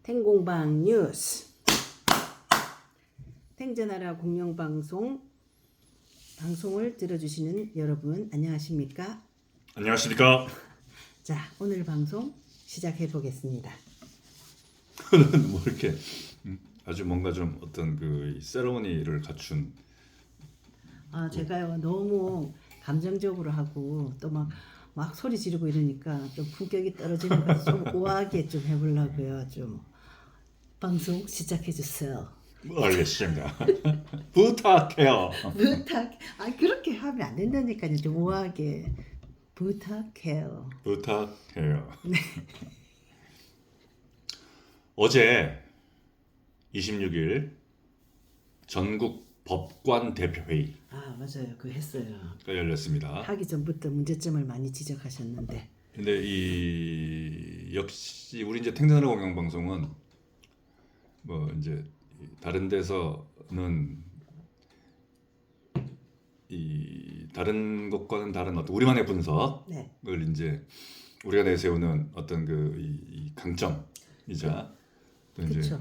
탱공방 뉴스. 탱전하라 공영방송을 들어주시는 여러분 안녕하십니까? 안녕하십니까? 자, 오늘 방송 시작해 보겠습니다. 오늘은 뭐 이렇게 아주 뭔가 좀 어떤 그 세레모니를 갖춘 제가요 너무 감정적으로 하고 또 막 소리 지르고 이러니까 좀 품격이 떨어지는 것 같아서 좀 우아하게 좀 해보려고요. 좀 방송 시작해 주세요. 알겠습니다. 부탁해요. 부탁. 그렇게 하면 안 된다니까요. 좀 우아하게 부탁해요. 부탁해요. 어제 26일 전국 법관 대표회의가 맞아요. 그거 했어요. 열렸습니다. 하기 전부터 문제점을 많이 지적하셨는데. 근데 이 역시 우리 이제 탱전하라 공영방송은 뭐 이제 다른 데서는 이 다른 것과는 다른 어떤 우리만의 분석을 네. 이제 우리가 내세우는 어떤 이 강점이자 또 이제 그쵸.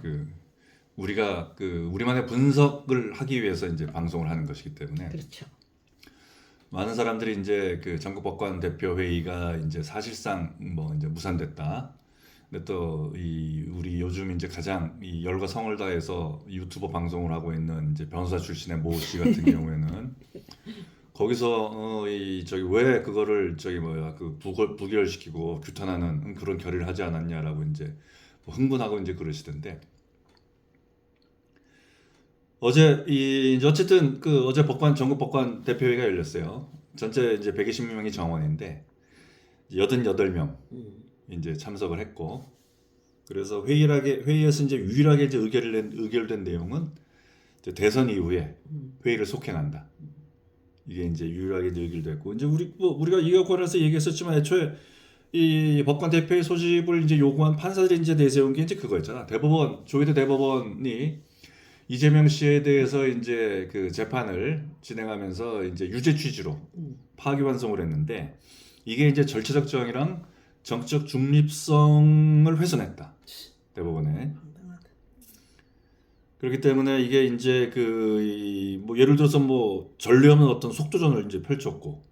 우리가 우리만의 분석을 하기 위해서 이제 방송을 하는 것이기 때문에 그렇죠. 많은 사람들이 이제 전국 법관 대표 회의가 이제 사실상 뭐 이제 무산됐다. 근데 또 우리 요즘 이제 가장 이 열과 성을 다해서 유튜버 방송을 하고 있는 이제 변호사 출신의 모 씨 같은 경우에는 거기서 왜 그거를 부결시키고 규탄하는 그런 결의를 하지 않았냐라고 이제 뭐 흥분하고 이제 그러시던데. 어제 이제 어쨌든 어제 전국 법관 대표회의가 열렸어요. 전체 이제 120명이 정원인데 88명 이제 참석을 했고, 그래서 회의에서 이제 유일하게 이제 의결된 내용은 이제 대선 이후에 회의를 속행한다. 이게 이제 유일하게 이제 의결됐고, 이제 우리가 이거 관해서 얘기했었지만 애초에 이 법관 대표의 소집을 이제 요구한 판사들이 이제 내세운 게 이제 그거였잖아. 조희대 대법원이 이재명 씨에 대해서 이제 재판을 진행하면서 이제 유죄 취지로 파기환송을 했는데, 이게 이제 절차적 정의랑 정치적 중립성을 훼손했다. 대법원에. 그렇기 때문에 이게 이제 뭐 예를 들어서 뭐 전례 없는 어떤 속도전을 이제 펼쳤고,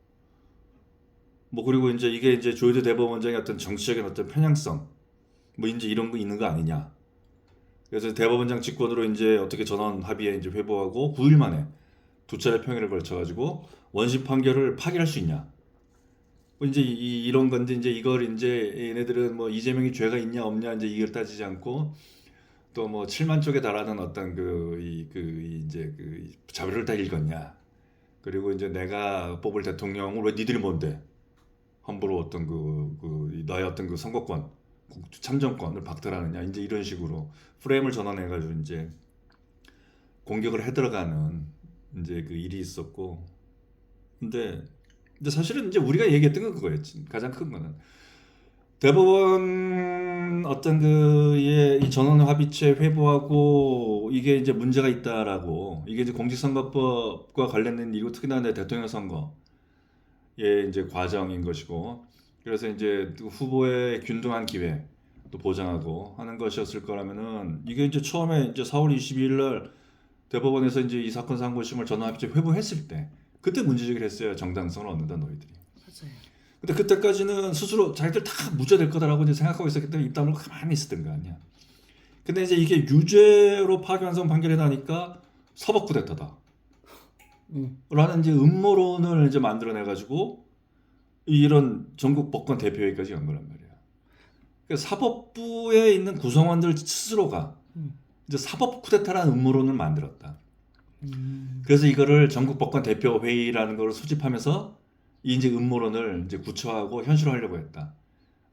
뭐 그리고 이제 이게 이제 조희대 대법원장의 어떤 정치적인 어떤 편향성 뭐 이제 이런 거 있는 거 아니냐. 그래서 대법원장 직권으로 이제 어떻게 전원 합의에 이제 회부하고 9일 만에 두 차례 평일을 걸쳐가지고 원심 판결을 파기할 수 있냐. 뭐 이제 이런 건데, 이제 이걸 이제 얘네들은 뭐 이재명이 죄가 있냐 없냐 이제 이걸 따지지 않고 또 뭐 7만 쪽에 달하는 어떤 이제 자료를 다 읽었냐. 그리고 이제 내가 뽑을 대통령을 왜 니들이 뭔데 함부로 어떤 나의 어떤 선거권, 참정권을 박탈하느냐. 이제 이런 식으로 프레임을 전환해가지고 이제 공격을 해 들어가는 이제 일이 있었고, 근데 사실은 이제 우리가 얘기했던 건 그거였지. 가장 큰 거는 대법원 어떤 이 전원 합의체 회부하고 이게 이제 문제가 있다라고, 이게 이제 공직선거법과 관련된 일이고 특히나 대통령 선거의 이제 과정인 것이고, 그래서 이제 후보의 균등한 기회 또 보장하고 하는 것이었을 거라면은, 이게 이제 처음에 이제 4월 22일 날 대법원에서 이제 이 사건 상고심을 전원 합의체 회부했을 때 그때 문제제기를 했어요. 정당성을 얻는다 너희들이. 맞아요. 근데 그때까지는 스스로 자기들 다 무죄될 거다라고 이제 생각하고 있었기 때문에 입 다물고 가만히 있었던 거 아니야. 근데 이제 이게 유죄로 파기환송 판결이 나니까 사법 쿠데타다 라는 이제 음모론을 이제 만들어내가지고 이런 전국 법관 대표회의까지 간 거란 말이야. 그러니까 사법부에 있는 구성원들 스스로가 이제 사법 쿠데타라는 음모론을 만들었다. 그래서 이거를 전국 법관 대표회의라는 걸 수집하면서 이제 음모론을 이제 구체화하고 현실화하려고 했다.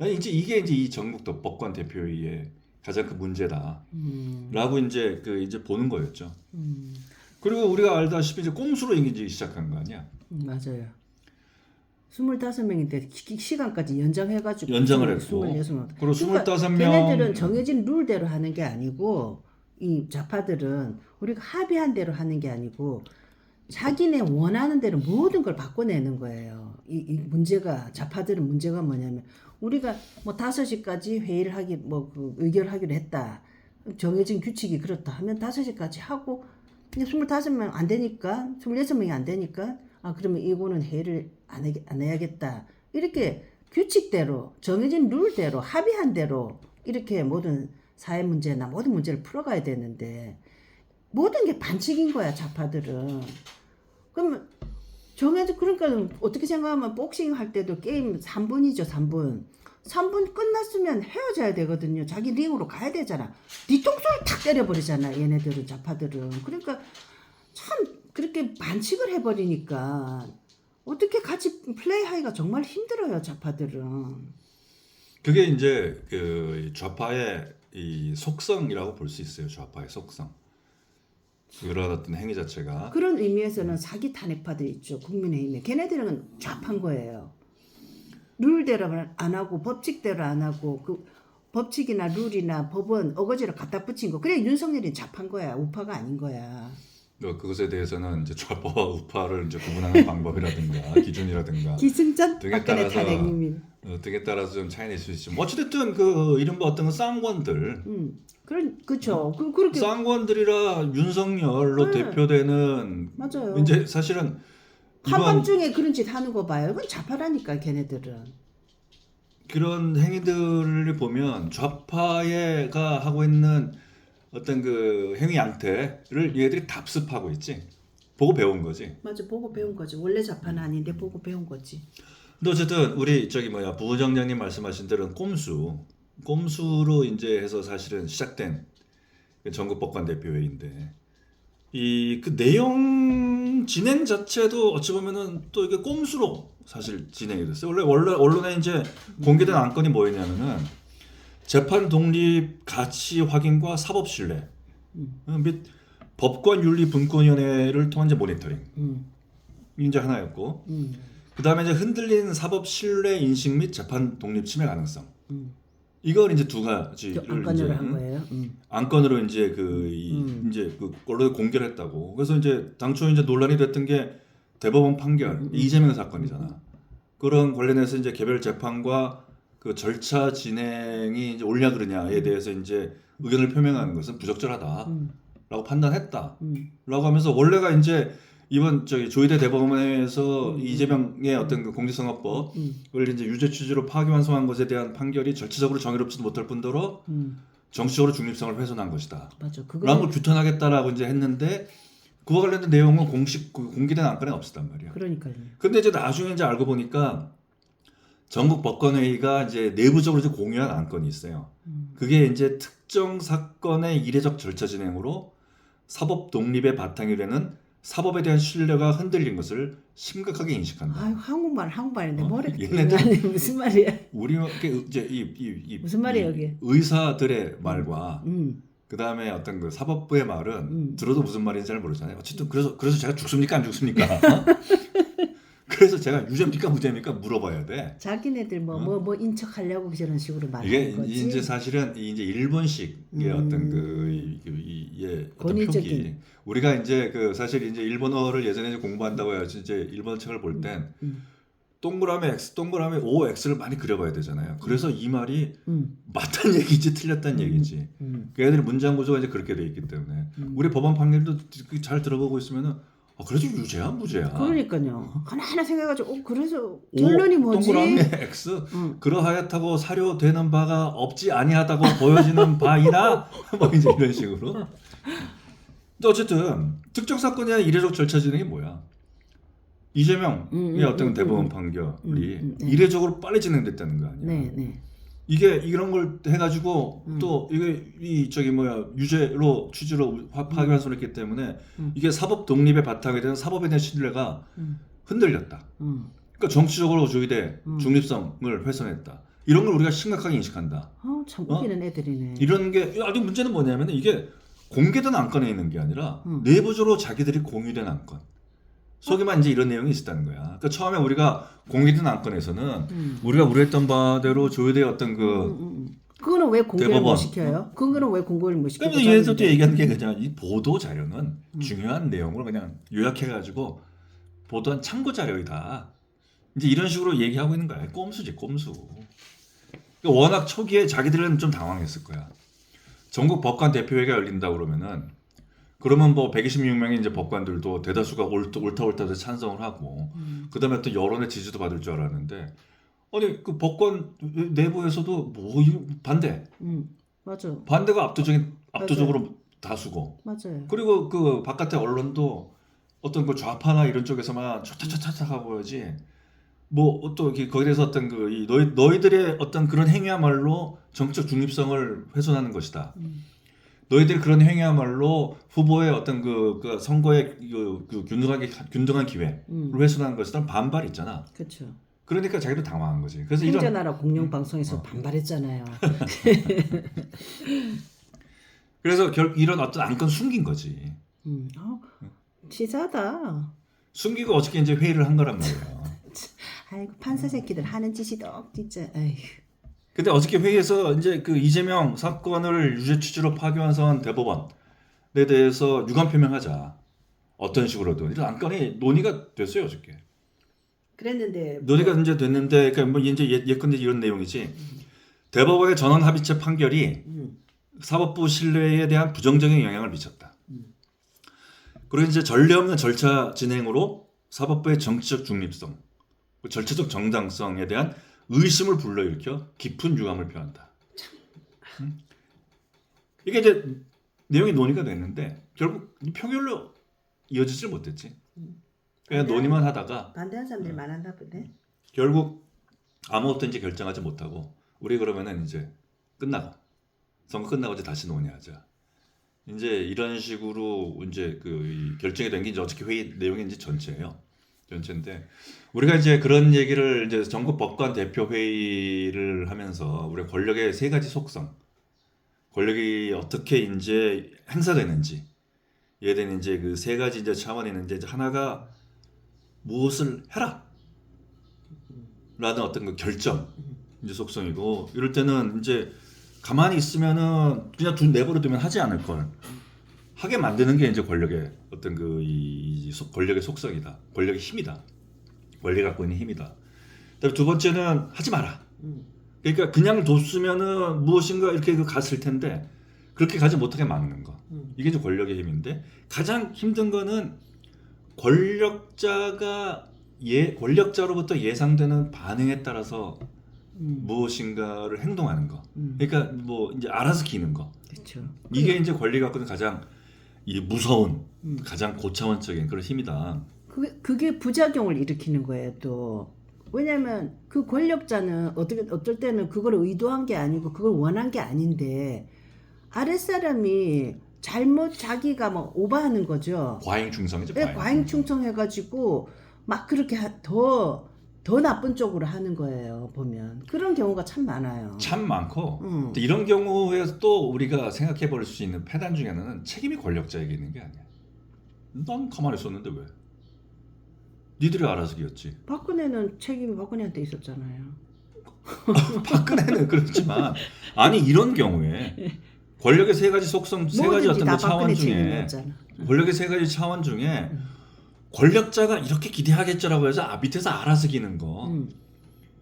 이제 이게 이제 이 전국 법관 대표회의의 가장 큰 문제다라고 이제 이제 보는 거였죠. 그리고 우리가 알다시피 이제 꼼수로 이제 시작한 거 아니야. 맞아요. 25명인데 시간까지 연장해가지고 연장을 했고, 26명. 그리고 25명 걔네들은 정해진 룰대로 하는 게 아니고, 이 좌파들은 우리가 합의한 대로 하는 게 아니고 자기네 원하는 대로 모든 걸 바꿔내는 거예요. 이 문제가, 좌파들은 문제가 뭐냐면 우리가 뭐 5시까지 회의를 하기 그 의결하기로 했다. 정해진 규칙이 그렇다 하면 5시까지 하고 근데 25명 안 되니까 26명이 안 되니까 그러면 이거는 회의를 안 해야겠다. 이렇게 규칙대로 정해진 룰대로 합의한 대로 이렇게 모든 사회 문제나 모든 문제를 풀어가야 되는데 모든 게 반칙인 거야 좌파들은. 그러면 정해진 그러니까 어떻게 생각하면 복싱 할 때도 게임 3분이죠 3분. 3분 끝났으면 헤어져야 되거든요. 자기 링으로 가야 되잖아. 뒤통수를 탁 때려버리잖아. 얘네들은 좌파들은. 그러니까 참 그렇게 반칙을 해버리니까 어떻게 같이 플레이하기가 정말 힘들어요. 좌파들은. 그게 이제 그 좌파의 이 속성이라고 볼 수 있어요. 좌파의 속성. 이런 어떤 행위 자체가. 그런 의미에서는 사기 탄핵파들 있죠. 국민의힘에. 걔네들은 좌파인 거예요. 룰대로 안 하고 법칙대로 안 하고 그 법칙이나 룰이나 법은 어거지로 갖다 붙인 거. 그래 윤석열이 좌파인 거야. 우파가 아닌 거야. 그것에 대해서는 이제 좌파와 우파를 이제 구분하는 방법이라든가 기준이라든가 기승전 등에 박근혜 따라서 탄핵님이. 등에 따라서 좀 차이날 수 있죠. 어찌됐든 그 이른바 어떤 그 쌍권들, 그렇죠. 그렇게 쌍권들이라 윤석열로 네. 대표되는 맞아요. 이제 사실은 이번 한밤중에 그런 짓 하는 거 봐요. 그건 좌파라니까 걔네들은. 그런 행위들을 보면 좌파가 하고 있는 어떤 그 행위 양태를 얘들이 답습하고 있지. 보고 배운 거지. 맞아, 보고 배운 거지. 원래 좌파는 아닌데 보고 배운 거지. 근데 어쨌든 우리 부부장장님 말씀하신 대로는 꼼수로 이제 해서 사실은 시작된 전국 법관 대표회의인데 이 그 내용 진행 자체도 어찌 보면은 또 이게 꼼수로 사실 진행이 됐어요. 원래 언론에 이제 공개된 안건이 뭐였냐면은 재판 독립 가치 확인과 사법 신뢰 및 법관윤리분권위원회를 통한 이제 모니터링 이제 하나였고 그 다음에 이제 흔들린 사법 신뢰 인식 및 재판 독립 침해 가능성 이걸 이제 두 가지를 안건으로 이제 한 거예요. 안건으로 이제 이제 그 언론에 공개를 했다고. 그래서 이제 당초 이제 논란이 됐던 게 대법원 판결 이재명 사건이잖아. 그런 관련해서 이제 개별 재판과 그 절차 진행이 이제 옳냐 그러냐에 대해서 이제 의견을 표명하는 것은 부적절하다라고 판단했다라고 하면서 원래가 이제 이번 조희대 대법원에서 이재명의 어떤 그 공직선거법을 이제 유죄 취지로 파기 완성한 것에 대한 판결이 절차적으로 정의롭지도 못할 뿐더러 정치적으로 중립성을 훼손한 것이다. 맞아. 라는 걸 규탄하겠다라고 이제 했는데 그와 관련된 내용은 공개된 안건에 없었단 말이야. 그러니까요. 근데 이제 나중에 이제 알고 보니까 전국 법관회의가 이제 내부적으로 이제 공유한 안건이 있어요. 그게 이제 특정 사건의 이례적 절차 진행으로 사법 독립의 바탕이 되는 사법에 대한 신뢰가 흔들린 것을 심각하게 인식한다. 아유, 한국말인데 뭐래? 얘네들 무슨 말이야? 우리 이제 이 무슨 말이에요, 이게? 의사들의 말과 음. 그 다음에 어떤 그 사법부의 말은 들어도 무슨 말인지 잘 모르잖아요. 어쨌든 그래서 제가 죽습니까 안 죽습니까? 그래서 제가 유죄입니까 무죄입니까 물어봐야 돼. 자기네들 뭐 인척하려고 저런 식으로 이게 말하는 거지. 이제 사실은 이제 일본식의 어떤 어떤 표기. 우리가 이제 그 사실 이제 일본어를 예전에 이제 공부한다고 해야지 이제 일본 책을 볼 땐 동그라미 X, 동그라미 O, X를 많이 그려봐야 되잖아요. 그래서 이 말이 맞다는 얘기지 틀렸다는 얘기지. 그 애들이 문장 구조가 이제 그렇게 돼 있기 때문에 우리 법원 판결도 잘 들어보고 있으면은 그래도 유죄야 무죄야. 그러니까요. 하나하나 생각해가지고 그래서 결론이 뭐지? 동그라미 X 그러하였다고 사료되는 바가 없지 아니하다고 보여지는 바이나 뭐 이제 이런 식으로. 근데 어쨌든 특정 사건에 대한 이례적 절차 진행이 뭐야? 이재명의 어떤 대법원 판결이 이례적으로 빨리 진행됐다는 거 아니야? 네. 이게 이런 걸 해가지고 또 이게 유죄로 취지로 파기환송했기 때문에 이게 사법 독립의 바탕이 되는 사법에 대한 신뢰가 흔들렸다. 그러니까 정치적으로 조이대 중립성을 훼손했다. 이런 걸 우리가 심각하게 인식한다. 참 웃기는 애들이네. 이런 게 아주 문제는 뭐냐면 이게 공개된 안건에 있는 게 아니라 내부적으로 자기들이 공유된 안건. 속에만 이제 이런 내용이 있었다는 거야. 그러니까 처음에 우리가 공개된 안건에서는 우리가 우려했던 바대로 조회대 어떤 그거는 왜 공개를 대법원. 못 시켜요? 그거는 왜 공개를 못 시켜요? 그러면 얘네들도 얘기하는 게 그냥 이 보도 자료는 중요한 내용을 그냥 요약해가지고 보도한 참고 자료이다. 이제 이런 식으로 얘기하고 있는 거야. 꼼수지 꼼수. 그러니까 워낙 초기에 자기들은 좀 당황했을 거야. 전국 법관 대표회가 열린다 그러면 뭐 126명의 이제 법관들도 대다수가 옳다 찬성을 하고 그다음에 또 여론의 지지도 받을 줄 알았는데 아니 그 법관 내부에서도 뭐 이거 반대 맞아. 반대가 압도적으로 다수고 맞아요. 그리고 그 바깥의 언론도 어떤 그 좌파나 이런 쪽에서만 차차차차 하고야지 뭐 또 거기에 대해서 어떤 이 너희들의 어떤 그런 행위야말로 정책 중립성을 훼손하는 것이다. 너희들 그런 행위야말로 후보의 어떤 그 선거의 그 균등한 기회를 훼손하는 것이다. 반발이 있잖아. 그렇죠. 그러니까 자기도 당황한 거지. 그래서 행전하라 공영 방송에서 반발했잖아요. 그래서 이런 어떤 안건 숨긴 거지. 치사하다. 숨기고 어저께 이제 회의를 한 거란 말이야. 아이고 판사 새끼들 하는 짓이도 진짜. 에휴. 근데 어저께 회의에서 이제 그 이재명 사건을 유죄 취지로 파기환송한 대법원에 대해서 유감 표명하자. 어떤 식으로든 이런 안건이 논의가 됐어요 어저께. 그랬는데 논의가 이제 됐는데 그러니까 뭐 이제 예컨대 이런 내용이지. 대법원의 전원 합의체 판결이 사법부 신뢰에 대한 부정적인 영향을 미쳤다. 그리고 이제 전례 없는 절차 진행으로 사법부의 정치적 중립성, 절차적 정당성에 대한 의심을 불러일으켜 깊은 유감을 표한다. 이게 이제 내용이 논의가 됐는데 결국 표결로 이어지질 못했지. 그냥 논의만 하다가 반대한 사람들이 많았나 보네. 결국 아무것도 이제 결정하지 못하고 우리 그러면은 이제 끝나고 선거 끝나고 이제 다시 논의하자. 이제 이런 식으로 이제 이 결정이 된 게 이제 어저께 회의 내용이 이제 전체예요. 전체인데 우리가 이제 그런 얘기를 이제 전국 법관 대표 회의를 하면서 우리가 권력의 세 가지 속성, 권력이 어떻게 이제 행사되는지에 대한 이제 그 세 가지 이제 차원이 있는데 이제 하나가 무엇을 해라 라는 어떤 그 결정 이제 속성이고 이럴 때는 이제 가만히 있으면은 그냥 내버려 두면 하지 않을 걸 하게 만드는 게 이제 권력의 어떤 권력의 속성이다. 권력의 힘이다. 권력이 갖고 있는 힘이다. 그다음에 두 번째는 하지 마라. 그러니까 그냥 뒀으면은 무엇인가 이렇게 갔을 텐데 그렇게 가지 못하게 막는 거. 이게 이제 권력의 힘인데 가장 힘든 거는 권력자로부터 예상되는 반응에 따라서 무엇인가를 행동하는 거. 그러니까 뭐 이제 알아서 기는 거. 그렇죠. 이게 이제 권리가 갖고 있는 가장 무서운, 가장 고차원적인 그런 힘이다. 그게 부작용을 일으키는 거예요. 또 왜냐하면 그 권력자는 어떨 때는 그걸 의도한 게 아니고 그걸 원한 게 아닌데 아랫사람이 잘못 자기가 뭐 오버하는 거죠. 과잉충성이죠. 네, 과잉충성해가지고 막 그렇게 더 나쁜 쪽으로 하는 거예요. 보면 그런 경우가 참 많아요. 참 많고 이런 경우에 또 우리가 생각해 볼 수 있는 패단 중에 하나는 책임이 권력자에게 있는 게 아니야. 난 가만히 있었는데 왜? 니들이 알아서 기었지. 박근혜는 책임이 박근혜한테 있었잖아요. 박근혜는 그렇지만 아니 이런 경우에 권력의 세 가지 속성, 세 가지 어떤 그 차원 중에 권력의 세 가지 차원 중에 권력자가 이렇게 기대하겠죠라고 해서 밑에서 알아서 기는 거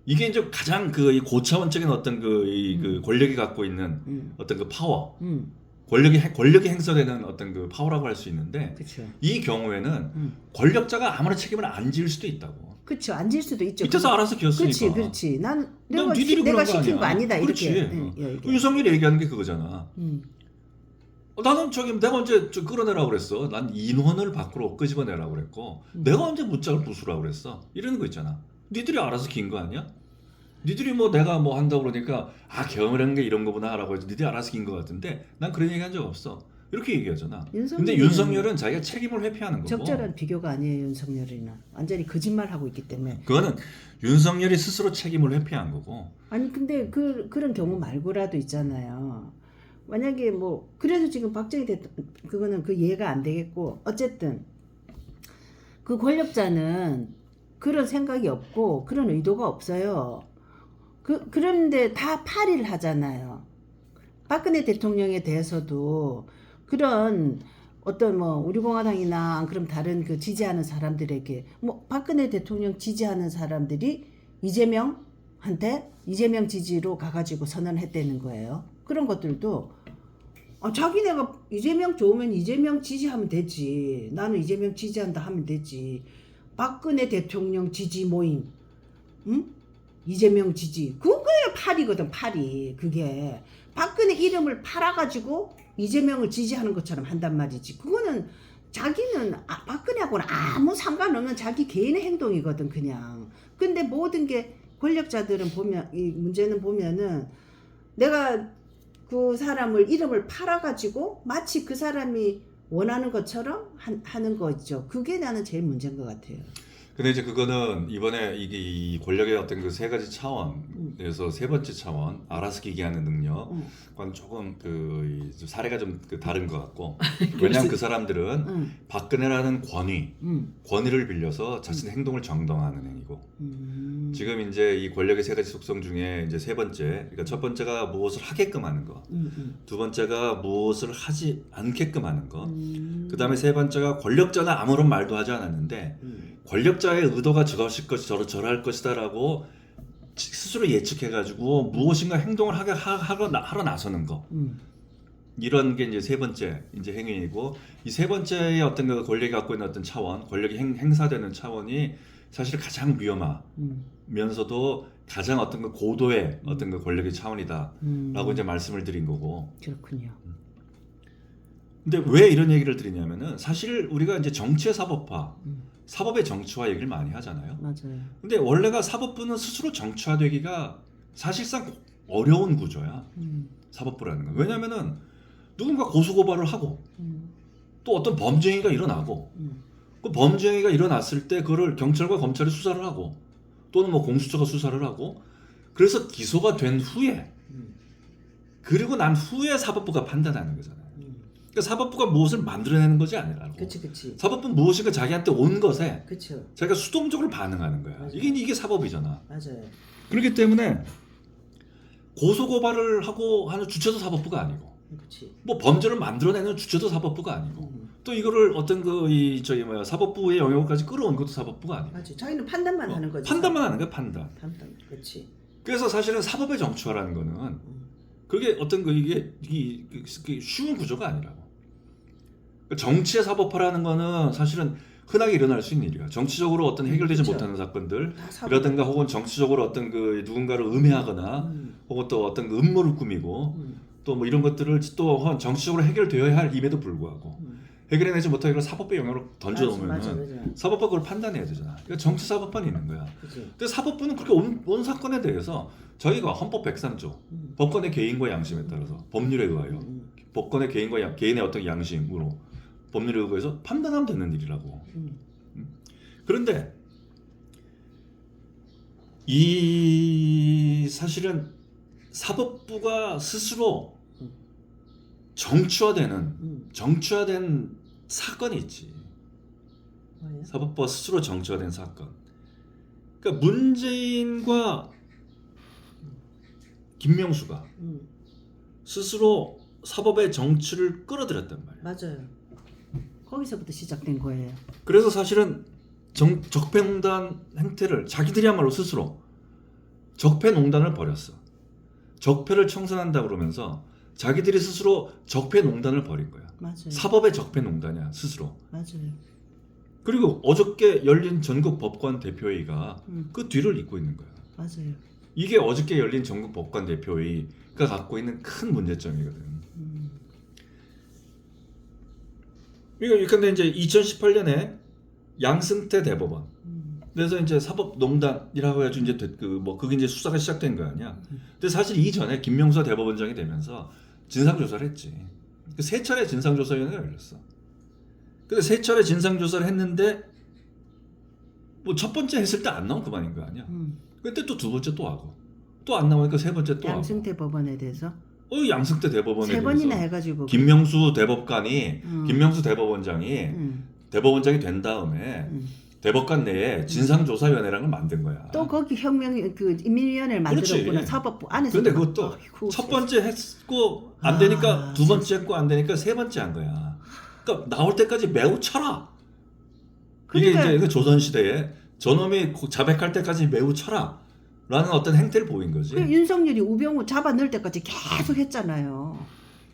이게 이제 가장 이 고차원적인 어떤 그 권력이 갖고 있는 어떤 그 파워 권력이 행사되는 어떤 그 파워라고 할 수 있는데 그쵸. 이 경우에는 권력자가 아무런 책임을 안 질 수도 있다고. 그렇죠. 안 질 수도 있죠. 밑에서 알아서 기었으니까. 그렇지. 내가 니들이 내가 그런 거 시킨 거 아니야. 아니다. 그렇지. 이렇게. 윤석열이 얘기하는 게 그거잖아. 나는 내가 언제 끌어내라고 그랬어. 난 인원을 밖으로 끄집어내라고 그랬고 내가 언제 문짝을 부수라고 그랬어. 이러는 거 있잖아. 니들이 알아서 긴 거 아니야? 니들이 뭐 내가 뭐 한다고 그러니까 경험을 한 게 이런 거구나 라고 해서 니들이 알아서 긴 거 같은데 난 그런 얘기 한 적 없어. 이렇게 얘기하잖아. 근데 윤석열은 자기가 책임을 회피하는 거고. 적절한 비교가 아니에요. 윤석열이는 완전히 거짓말하고 있기 때문에. 그거는 윤석열이 스스로 책임을 회피한 거고. 아니 근데 그런 경우 말고라도 있잖아요. 만약에 뭐 그래서 지금 박정희 대통령 그거는 그 이해가 안 되겠고 어쨌든 그 권력자는 그런 생각이 없고 그런 의도가 없어요. 그런데 다 파리를 하잖아요. 박근혜 대통령에 대해서도 그런 어떤 뭐 우리 공화당이나 그럼 다른 그 지지하는 사람들에게 뭐 박근혜 대통령 지지하는 사람들이 이재명 한테 이재명 지지로 가가지고 선언했다는 거예요. 그런 것들도 자기네가 이재명 좋으면 이재명 지지하면 되지. 나는 이재명 지지한다 하면 되지. 박근혜 대통령 지지 모임, 응? 이재명 지지. 그거에 팔이거든, 팔이. 그게 박근혜 이름을 팔아가지고 이재명을 지지하는 것처럼 한단 말이지. 그거는 자기는 박근혜하고는 아무 상관없는 자기 개인의 행동이거든, 그냥. 근데 모든 게 권력자들은 보면, 이 문제는 보면은 내가 그 사람을 이름을 팔아가지고 마치 그 사람이 원하는 것처럼 하는 거죠. 그게 나는 제일 문제인 것 같아요. 근데 이제 그거는 이번에 이게 이 권력의 어떤 그 세 가지 차원에서 세 번째 차원 알아서 기기하는 능력과는 조금 그 사례가 좀 다른 것 같고 왜냐하면 그 사람들은 박근혜라는 권위를 빌려서 자신의 행동을 정당화하는 행위고 지금 이제 이 권력의 세 가지 속성 중에 이제 세 번째 그러니까 첫 번째가 무엇을 하게끔 하는 거, 두 번째가 무엇을 하지 않게끔 하는 거, 그 다음에 세 번째가 권력자는 아무런 말도 하지 않았는데 권력자의 의도가 저럴 것이다라고 스스로 예측해가지고 무엇인가 행동을 하러 나서는 거. 이런 게 이제 세 번째 이제 행위이고 이 세 번째의 어떤 그 권력이 갖고 있는 어떤 차원, 권력이 행사되는 차원이 사실 가장 위험하면서도 가장 어떤 그 고도의 어떤 그 권력의 차원이다라고 이제 말씀을 드린 거고. 그렇군요. 근데 왜 이런 얘기를 드리냐면은 사실 우리가 이제 정치의 사법화, 사법의 정치화 얘기를 많이 하잖아요. 맞아요. 근데 원래가 사법부는 스스로 정치화되기가 사실상 어려운 구조야. 사법부라는 건. 왜냐면은 누군가 고소고발을 하고 또 어떤 범죄 행위가 일어나고 그 범죄 행위가 일어났을 때 그거를 경찰과 검찰이 수사를 하고 또는 뭐 공수처가 수사를 하고 그래서 기소가 된 후에 그리고 난 후에 사법부가 판단하는 거잖아요. 그러니까 사법부가 무엇을 만들어내는 것이 아니라고. 그치. 사법부는 무엇인가 자기한테 온 것에 그쵸. 자기가 수동적으로 반응하는 거야. 맞아요. 이게 사법이잖아. 맞아요. 그렇기 때문에 고소고발을 하고 하는 주체도 사법부가 아니고, 그치. 뭐 범죄를 만들어내는 주체도 사법부가 아니고, 또 이거를 어떤 사법부의 영역까지 끌어온 것도 사법부가 아니고. 맞지. 자기는 판단만 하는 거지. 판단만 하는 거야, 판단. 그렇지. 그래서 사실은 사법의 정치화라는 거는 그게 어떤 이게 쉬운 구조가 아니라고. 정치의 사법화라는 거는 사실은 흔하게 일어날 수 있는 일이야. 정치적으로 어떤 해결되지 그쵸. 못하는 사건들 다 이라든가 혹은 정치적으로 어떤 그 누군가를 음해하거나 혹은 또 어떤 그 음모를 꾸미고 또 뭐 이런 것들을 또 정치적으로 해결되어야 할 임에도 불구하고 해결해내지 못하게 그걸 사법부의 영역으로 던져놓으면 맞아. 사법부가 그걸 판단해야 되잖아. 그러니까 정치 사법부는 있는 거야. 그치. 근데 사법부는 그렇게 온 사건에 대해서 저희가 헌법 103조 법권의 개인과 양심에 따라서 법률에 의하여 법권의 개인의 어떤 양심으로 법률에 의해서 판단하면 되는 일이라고. 그런데 이 사실은 사법부가 스스로 정치화된 사건이 있지. 뭐예요? 사법부가 스스로 정치화된 사건. 그러니까 문재인과 김명수가 스스로 사법의 정치를 끌어들였단 말이야. 맞아요. 거기서부터 시작된 거예요. 그래서 사실은 적폐농단 행태를 자기들이야말로 스스로 적폐농단을 벌였어. 적폐를 청산한다 그러면서 자기들이 스스로 적폐농단을 벌인 거야. 맞아요. 사법의 적폐농단이야 스스로. 맞아요. 그리고 어저께 열린 전국 법관 대표회의가 그 뒤를 잇고 있는 거야. 맞아요. 이게 어저께 열린 전국 법관 대표회의가 갖고 있는 큰 문제점이거든. 근데 이제 2018년에 양승태 대법원 그래서 이제 사법농단이라고 해가지고 이제 그게 이제 수사가 시작된 거 아니야. 근데 사실 이전에 김명수 대법원장이 되면서 진상조사를 했지. 세 차례 진상조사위원회가 열렸어. 근데 세 차례 진상조사를 했는데 뭐 첫 번째 했을 때 안 나온 그만인 거 아니야. 근데 또 두 번째 또 하고 또 안 나오니까 세 번째 또 양승태 법원에 대해서 하고. 양승태 대법원에 세 대해서 번이나 해가지고 김명수 대법관이 김명수 대법원장이 대법원장이 된 다음에 대법관 내에 진상조사위원회라는 걸 만든 거야. 또 거기 인민위원회를 만들었구나. 그렇지. 사법부 안에서. 근데 그것도 첫 번째 했고 안 되니까 두 번째 했고 안 되니까 세 번째 한 거야. 그러니까 나올 때까지 매우 철아. 그러니까, 이게 이제 조선 시대에 저놈이 자백할 때까지 매우 철아. 라는 어떤 행태를 보인 거지. 그 윤석열이 우병우 잡아 넣을 때까지 계속 했잖아요.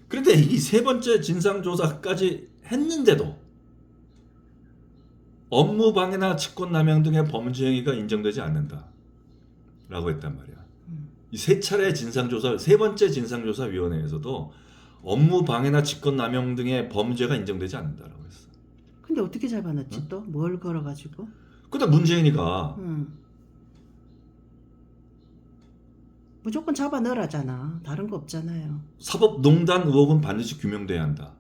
그런데 이 세 번째 진상조사까지 했는데도 업무방해나 직권남용 등의 범죄 행위가 인정되지 않는다 라고 했단 말이야. 이 세 차례 진상조사, 세 번째 진상조사위원회에서도 업무방해나 직권남용 등의 범죄가 인정되지 않는다라고 했어. 근데 어떻게 잡아놨지 또? 뭘 걸어가지고? 근데 문재인이가 무조건 잡아 넣으라잖아. 다른 거 없잖아요. 사법농단 의혹은 반드시 규명돼야 한다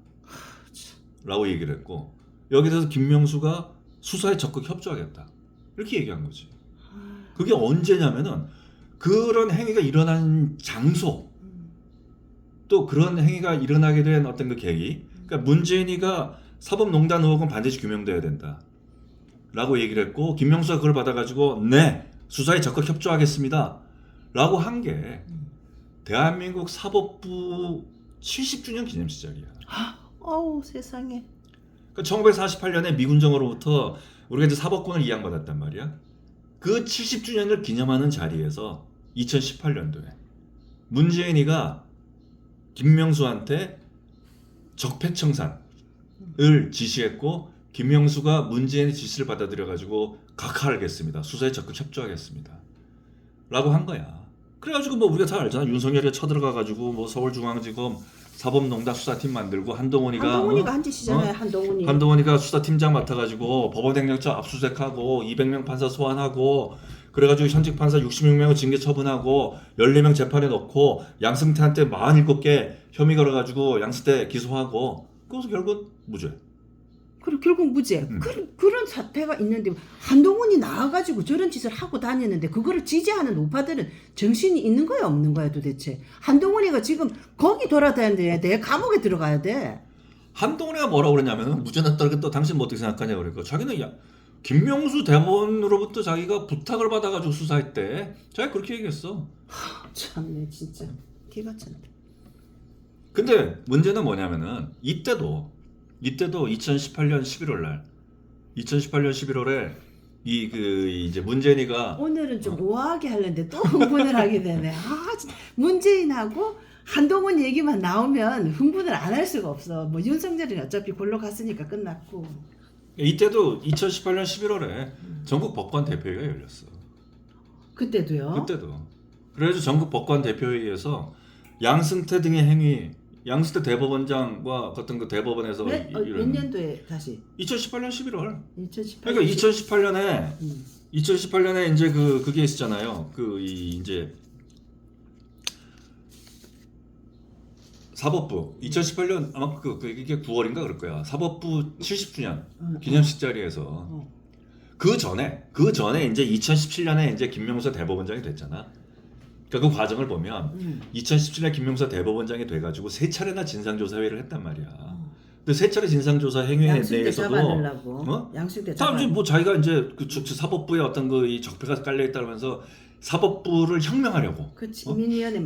라고 얘기를 했고, 여기에 대해서 김명수가 수사에 적극 협조하겠다 이렇게 얘기한 거지. 그게 언제냐면은 그런 행위가 일어난 장소, 또 그런 행위가 일어나게 된 어떤 그 계기, 그러니까 문재인이가 사법농단 의혹은 반드시 규명돼야 된다 라고 얘기를 했고, 김명수가 그걸 받아가지고 네 수사에 적극 협조하겠습니다 라고 한 게 대한민국 사법부 70주년 기념시절이야. 어우 세상에. 그러니까 1948년에 미군정으로부터 우리가 이제 사법권을 이양받았단 말이야. 그 70주년을 기념하는 자리에서 2018년도에 문재인이가 김명수한테 적폐청산을 지시했고, 김명수가 문재인의 지시를 받아들여가지고 각하하겠습니다, 수사에 적극 협조하겠습니다 라고 한 거야. 그래가지고 뭐 우리가 다 알잖아. 윤석열이 쳐들어가가지고 뭐 서울중앙지검 사법농단 수사팀 만들고 한동훈이가 한 짓이잖아요. 한동훈이가 수사팀장 맡아가지고 법원행정처 압수수색하고 200명 판사 소환하고, 그래가지고 현직 판사 66명을 징계 처분하고 14명 재판에 넣고 양승태한테 47개 혐의 걸어가지고 양승태 기소하고, 그래서 결국 무죄. 그리고 결국 무죄. 그런 사태가 있는데 한동훈이 나와가지고 저런 짓을 하고 다니는데 그거를 지지하는 우파들은 정신이 있는 거야 없는 거야 도대체? 한동훈이가 지금 거기 돌아다니는데 내 감옥에 들어가야 돼. 한동훈이가 뭐라고 그랬냐면 무죄 났다고, 또 당신 뭐 어떻게 생각하냐 그러니까 자기는 김명수 대법원으로부터 자기가 부탁을 받아가지고 수사했대. 자기가 그렇게 얘기했어. 참네 진짜 기가 찬다. 근데 문제는 뭐냐면은 이때도 2018년 11월 날 2018년 11월에 이제 문재인이가 오늘은 좀 우아하게 하려는데 또 흥분을 하게 되네. 진짜 문재인하고 한동훈 얘기만 나오면 흥분을 안 할 수가 없어. 뭐 윤석열이 어차피 골로 갔으니까 끝났고. 이때도 2018년 11월에 전국 법관 대표회의가 열렸어. 그때도요? 그때도. 그래서 전국 법관 대표회의에서 양승태 등의 행위, 양승태 대법원장과 어떤 그 대법원에서 몇 년도에 다시? 2018년 11월. 2018년. 그러니까 2018년에 이제 그게 있었잖아요. 이제 사법부 2018년 아마 이게 9월인가 그럴 거야. 사법부 70주년 기념식 자리에서 그 전에 이제 2017년에 이제 김명수 대법원장이 됐잖아. 그러니까 그 과정을 보면 2017년 김명수 대법원장이 돼가지고 세 차례나 진상조사회를 했단 말이야. 근데 세 차례 진상조사 행위에 대해서도 양승태 사람들이 뭐 자기가 이제 그 사법부에 어떤 이 적폐가 깔려 있다면서 사법부를 혁명하려고. 그렇지. 민위원회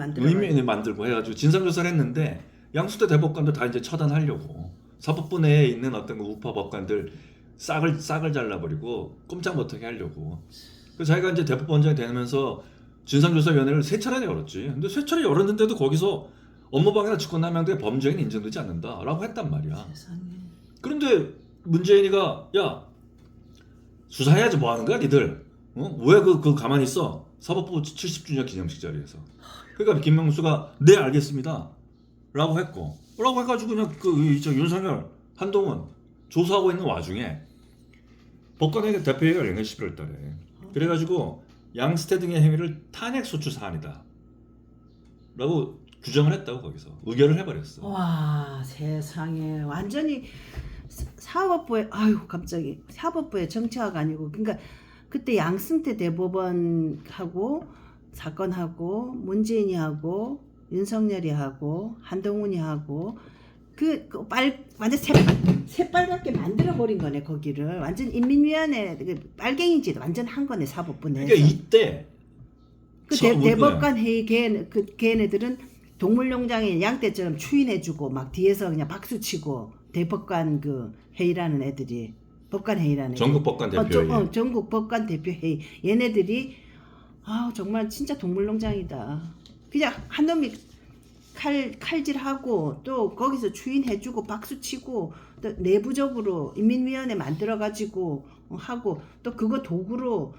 만들고 해가지고 진상조사를 했는데 양승태 대법관도 다 이제 처단하려고 사법부 내에 있는 어떤 그 우파 법관들 싹을 잘라버리고 꼼짝 못하게 하려고. 그래서 자기가 이제 대법원장이 되면서 진상조사위원회를 세 차례나 열었지. 근데 세 차례 열었는데도 거기서 업무방해나 직권남용 등의 범죄는 인정되지 않는다라고 했단 말이야. 세상에. 그런데 문재인이가 야 수사해야지 뭐 하는 거야 니들? 왜 그 가만히 있어? 사법부 70주년 기념식 자리에서. 그러니까 김명수가 네 알겠습니다 라고 했고, 라고 해가지고 그냥 윤석열 한동훈 조사하고 있는 와중에 법관회의 대표회의가 열린 11월 달에. 그래가지고 양승태 등의 행위를 탄핵소추 사안이다 라고 규정을 했다고 거기서 의결을 해버렸어. 와 세상에 완전히 사법부의 갑자기 사법부의 정치화가 아니고, 그러니까 그때 양승태 대법원하고 사건하고 문재인이 하고 윤석열이 하고 한동훈이 하고 완전 새빨갛게 만들어 버린 거네. 거기를 완전 인민위원회 빨갱이짓 완전 한 거네 사법부 내에서. 그러니까 이때 대법관 회의 걔네들은 동물농장에 양떼처럼 추인해주고 막 뒤에서 그냥 박수치고 대법관 회의라는 애들이 법관 회의라는 전국 법관 대표회의. 전국 법관 대표회의 얘네들이 아 정말 진짜 동물농장이다. 그냥 한 놈이 칼질하고 또 거기서 추인해주고 박수치고 또 내부적으로 인민위원회 만들어가지고 하고 또 그거 도구로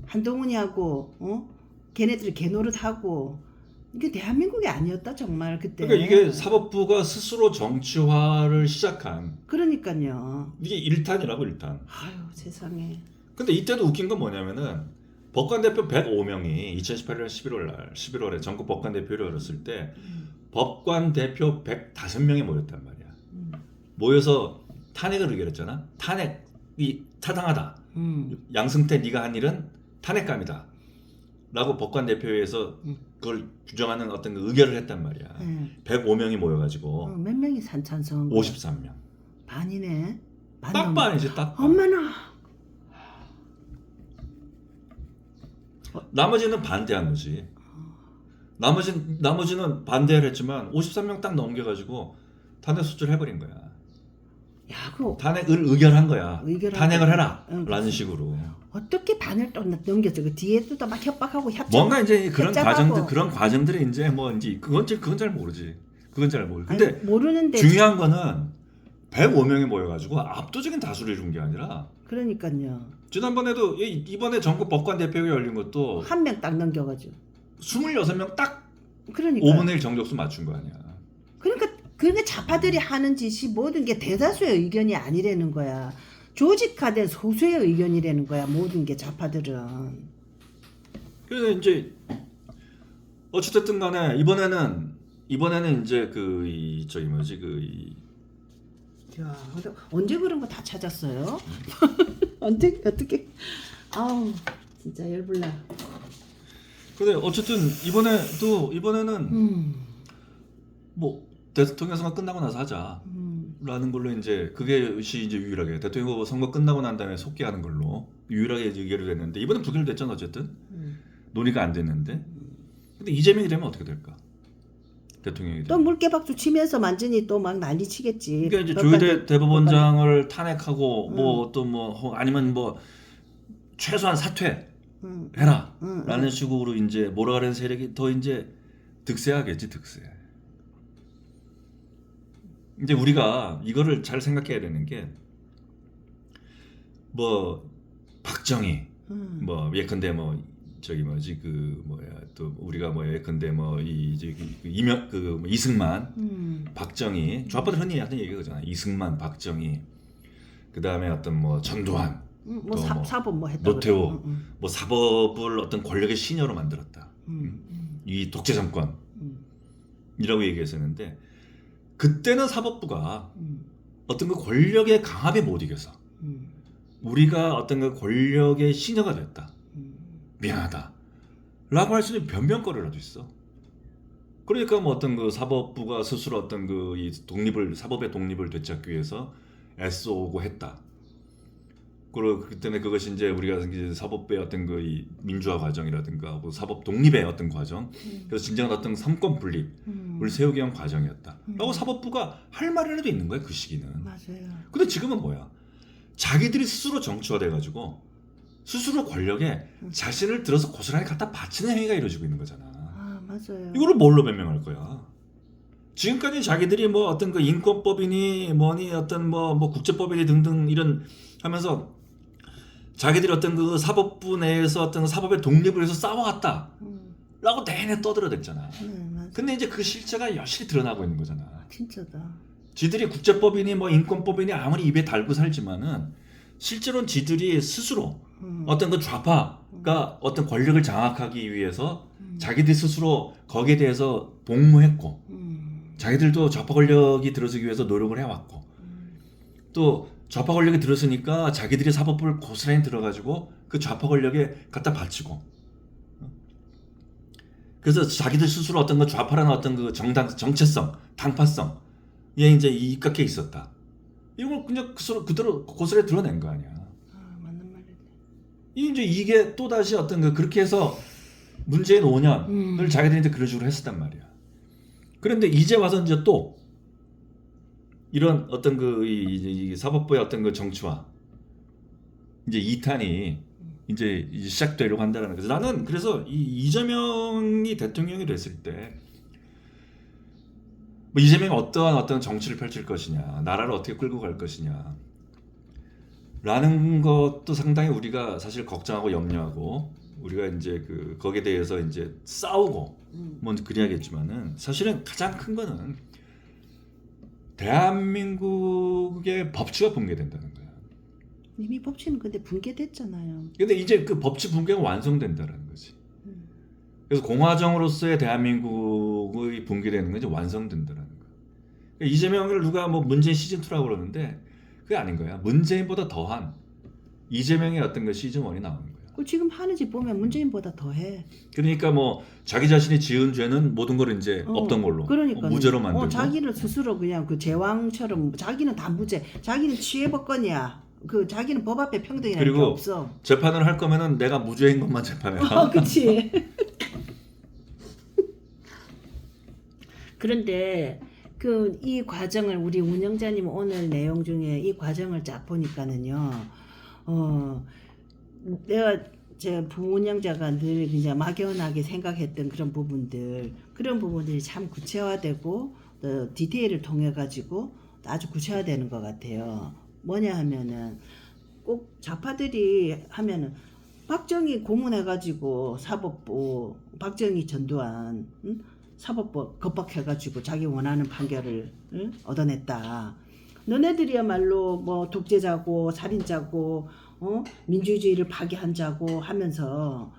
한동훈이하고 걔네들이 개노릇하고 이게 대한민국이 아니었다 정말 그때. 그러니까 이게 사법부가 스스로 정치화를 시작한 그러니까요. 이게 1탄이라고 1탄. 아유 세상에. 근데 이때도 웃긴 건 뭐냐면은 법관 대표 105명이 2018년 11월에 전국 법관 대표를 열었을 때 법관 대표 105명이 모였단 말이야. 모여서 탄핵을 의결했잖아. 탄핵이 타당하다. 양승태 네가 한 일은 탄핵감이다. 라고 법관 대표회에서 그걸 규정하는 어떤 그 의결을 했단 말이야. 105명이 모여가지고 몇 명이 찬성? 53명. 반이네. 딱 반이지 딱 반. 엄마나. 나머지는 반대한 거지. 나머지는 반대를 했지만 53명 딱 넘겨가지고 탄핵 소추를 해버린 거야. 야, 그 탄핵을 의결한 거야. 의결하고. 탄핵을 해라. 응, 라는 식으로. 어떻게 반을 또 넘겼어? 그 뒤에 또 막 협박하고 협박. 뭔가 이제 그런 협잡하고. 과정들이 이제 뭐 이제 그건 잘 모르지. 그건 잘 모르. 근데 아니, 모르는데 중요한 거는 105명이 모여가지고 압도적인 다수를 이룬 게 아니라 그러니까요. 지난번에도 이번에 전국 법관 대표가 열린 것도 한 명 딱 넘겨가지고. 26명 딱 그러니까. 5분의 1 정족수 맞춘 거 아니야. 그러니까 좌파들이 하는 짓이 모든 게 대다수의 의견이 아니라는 거야. 조직화된 소수의 의견이라는 거야. 모든 게 좌파들은. 그래서 이제 어찌됐든 간에 이번에는 이제 야, 근데 언제 그런 거 다 찾았어요? 언제 어떻게? 아우 진짜 열불나. 근데 어쨌든 이번에는 뭐 대통령 선거 끝나고 나서 하자라는 걸로 이제 그것이 이제 유일하게 대통령 후보 선거 끝나고 난 다음에 속기하는 걸로 유일하게 의결이 됐는데 이번엔 부결됐잖아. 어쨌든 논의가 안 됐는데 근데 이재명이 되면 어떻게 될까? 대통령이 또 되면. 물개박수 치면서 완전히 또 막 난리 치겠지. 그러니까 이제 조희대 대법원장을 탄핵하고 뭐 또 뭐 아니면 뭐 최소한 사퇴 해라라는 식으로 이제 몰아가는 세력이 더 이제 득세하겠지. 이제 우리가 이거를 잘 생각해야 되는 게 뭐 박정희 뭐 예컨대 뭐 저기 뭐지 그 뭐야 또 우리가 뭐 예컨대 뭐 이제 이명 그 이승만 박정희 좌파들 흔히 하는 얘기잖아. 이승만 박정희 그 다음에 어떤 뭐 전두환 뭐 또 뭐 사법 뭐 했다. 노태우 뭐 사법을 어떤 권력의 신여로 만들었다. 이 독재 정권이라고 얘기했었는데 그때는 사법부가 어떤 그 권력의 강압에 못 이겨서 우리가 어떤 그 권력의 신여가 됐다. 미안하다. 라고 할 수 있는 변명거리라도 있어. 그러니까 뭐 어떤 그 사법부가 스스로 어떤 그 이 사법의 독립을 되찾기 위해서 애써오고 했다. 그리고 그 때문에 그것이 이제 우리가 이제 사법부의 어떤 그 이 민주화 과정이라든가 뭐 사법 독립의 어떤 과정, 그래서 진정한 어떤 삼권 분립을 세우기 위한 과정이었다. 라고 사법부가 할 말이라도 있는 거야 그 시기는. 맞아요. 근데 지금은 뭐야? 자기들이 스스로 정치화돼가지고 스스로 권력에 자신을 들어서 고스란히 갖다 바치는 행위가 이루어지고 있는 거잖아. 아 맞아요. 이거를 뭘로 변명할 거야? 지금까지 자기들이 뭐 어떤 그 인권법이니 뭐니 어떤 뭐 국제법이니 등등 이런 하면서 자기들이 어떤 그 사법부 내에서 어떤 사법의 독립을 위해서 싸워왔다 라고 내내 떠들어댔잖아. 근데 이제 그 실체가 여실히 드러나고 있는 거잖아. 진짜다. 지들이 국제법이니 뭐 인권법이니 아무리 입에 달고 살지만은 실제로는 지들이 스스로 어떤 그 좌파가 어떤 권력을 장악하기 위해서 자기들 스스로 거기에 대해서 복무했고 자기들도 좌파 권력이 들어서기 위해서 노력을 해왔고 또 좌파 권력이 들어서니까 자기들이 사법부를 고스란히 들어가지고 그 좌파 권력에 갖다 바치고 그래서 자기들 스스로 어떤 그 좌파라는 어떤 그 정체성, 당파성에 이제 입각해 있었다. 이걸 그냥 그대로 고스란히 드러낸 거 아니야. 아 맞는 말이네. 이게 또 다시 어떤 그 그렇게 해서 문재인 5년을 자기들이 이제 그런 식으로 했었단 말이야. 그런데 이제 와서 이제 또 이런 어떤 그 이 사법부의 어떤 그 정치화 이제 2탄이 이제 시작되려고 한다는 거죠. 나는 그래서 이 이재명이 대통령이 됐을 때 뭐 이재명이 어떤 정치를 펼칠 것이냐, 나라를 어떻게 끌고 갈 것이냐 라는 것도 상당히 우리가 사실 걱정하고 염려하고 우리가 이제 거기에 대해서 이제 싸우고 뭐 그래야겠지만은 사실은 가장 큰 거는 대한민국의 법치가 붕괴된다는 거야. 이미 법치는 근데 붕괴됐잖아요. 근데 이제 그 법치 붕괴가 완성된다라는 거지. 그래서 공화정으로서의 대한민국의 붕괴되는 건 이제 완성된다라는 거야. 그러니까 이재명을 누가 뭐 문재인 시즌 2라고 그러는데 그게 아닌 거야. 문재인보다 더한 이재명의 어떤 그 시즌 1이 나오는 거야. 그 지금 하는 짓 보면 문재인보다 더해. 그러니까 뭐 자기 자신이 지은 죄는 모든 걸 이제 없던 걸로 그러니까 무죄로 만들고 자기를 스스로 그냥 그 제왕처럼 자기는 다 무죄. 자기는 취해법권이야. 그 자기는 법 앞에 평등이라는 게 그리고 없어. 재판을 할 거면은 내가 무죄인 것만 재판해라. 그렇지. 그런데 이 과정을 우리 운영자님 오늘 내용 중에 이 과정을 쫙 보니까는요. 내가 제 부운영자가 늘 이제 막연하게 생각했던 그런 부분들이 참 구체화되고 또 디테일을 통해 가지고 아주 구체화되는 것 같아요. 뭐냐 하면은 꼭 좌파들이 하면은 박정희 고문해가지고 사법부 박정희 전두환 사법부 겁박해가지고 자기 원하는 판결을 얻어냈다. 너네들이야말로 뭐 독재자고 살인자고 민주주의를 파괴한 자고 하면서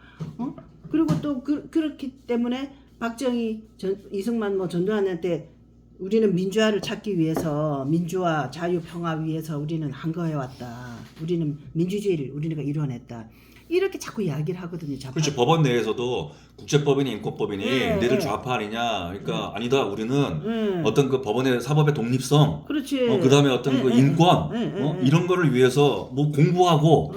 그리고 또 그렇기 때문에 박정희 이승만 뭐 전두환한테 우리는 민주화를 찾기 위해서 민주화 자유 평화 위해서 우리는 한거해왔다. 우리는 민주주의를 우리가 이뤄냈다. 이렇게 자꾸 이야기를 하거든요. 좌파. 그렇지. 법원 내에서도 국제법이니 인권법이니 네, 너희들 네. 좌파 아니냐. 그러니까 아니다. 우리는 어떤 그 법원의 사법의 독립성, 그렇지. 그다음에 어떤 그 인권 이런 거를 위해서 뭐 공부하고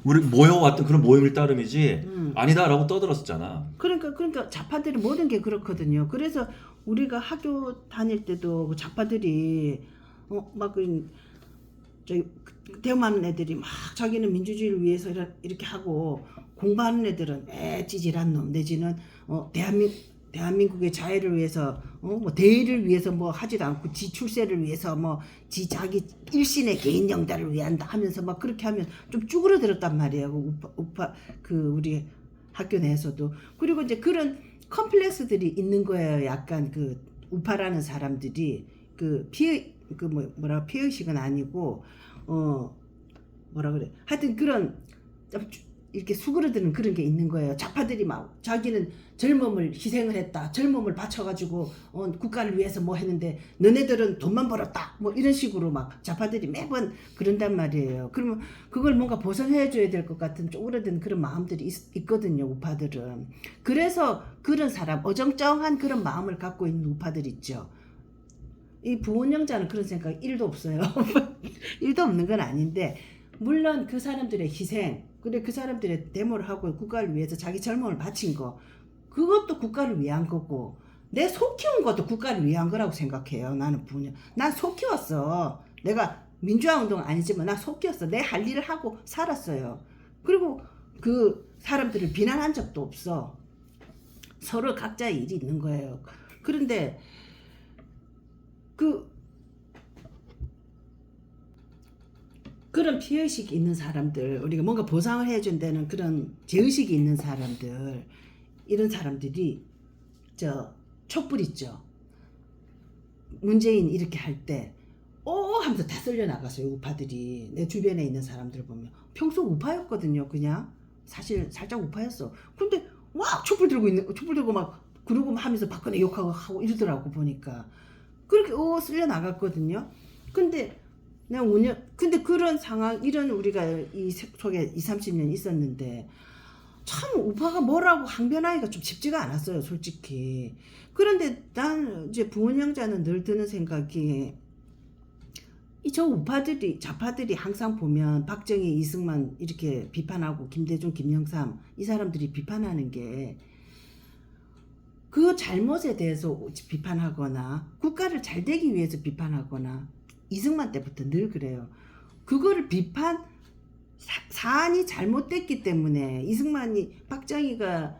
우리 모여왔던 그런 모임을 따름이지 아니다라고 떠들었었잖아. 그러니까 좌파들이 모든 게 그렇거든요. 그래서 우리가 학교 다닐 때도 좌파들이 대만 애들이 막 자기는 민주주의를 위해서 이렇게 하고 공부하는 애들은 찌질한 놈 내지는 대한민국의 자유를 위해서 뭐 대의를 위해서 뭐 하지도 않고 지 출세를 위해서 뭐 지 자기 일신의 개인 영달을 위한다 하면서 막 그렇게 하면 좀 쭈그러들었단 말이에요. 우리 학교 내에서도. 그리고 이제 그런 컴플렉스들이 있는 거예요. 약간 그 우파라는 사람들이 피의식은 아니고 뭐라 그래. 하여튼 그런 이렇게 수그러드는 그런 게 있는 거예요. 좌파들이 막 자기는 젊음을 희생을 했다. 젊음을 바쳐가지고 국가를 위해서 뭐 했는데 너네들은 돈만 벌었다. 뭐 이런 식으로 막 좌파들이 매번 그런단 말이에요. 그러면 그걸 뭔가 보상해줘야 될 것 같은 쪼그러든 그런 마음들이 있거든요. 우파들은. 그래서 그런 사람 어정쩡한 그런 마음을 갖고 있는 우파들 있죠. 이 부운영자는 그런 생각 1도 없어요. 1도 없는 건 아닌데 물론 그 사람들의 희생 그래 그 사람들의 데모를 하고 국가를 위해서 자기 젊음을 바친 거 그것도 국가를 위한 거고 내 속 키운 것도 국가를 위한 거라고 생각해요. 나는 부운영. 난 속 키웠어. 내가 민주화 운동 아니지만 난 속 키웠어. 내 할 일을 하고 살았어요. 그리고 그 사람들을 비난한 적도 없어. 서로 각자의 일이 있는 거예요. 그런데 그런 피해의식이 있는 사람들, 우리가 뭔가 보상을 해준다는 그런 죄의식이 있는 사람들, 이런 사람들이 촛불 있죠. 문재인 이렇게 할 때 하면서 다 쓸려 나갔어요. 우파들이. 내 주변에 있는 사람들 보면 평소 우파였거든요. 그냥 사실 살짝 우파였어. 근데 와 촛불 들고 막 그러고 하면서 박근혜 욕하고 하고 이러더라고 보니까. 그렇게 쓸려 나갔거든요. 근데 그런 상황 이런 우리가 이 속에 20-30년 있었는데 참 우파가 뭐라고 항변하기가 좀 쉽지가 않았어요, 솔직히. 그런데 난 이제 부운영자는 늘 드는 생각이 저 우파들이 좌파들이 항상 보면 박정희, 이승만 이렇게 비판하고 김대중, 김영삼 이 사람들이 비판하는 게 그 잘못에 대해서 비판하거나 국가를 잘 되기 위해서 비판하거나 이승만 때부터 늘 그래요. 그거를 사안이 잘못됐기 때문에 이승만이 박정희가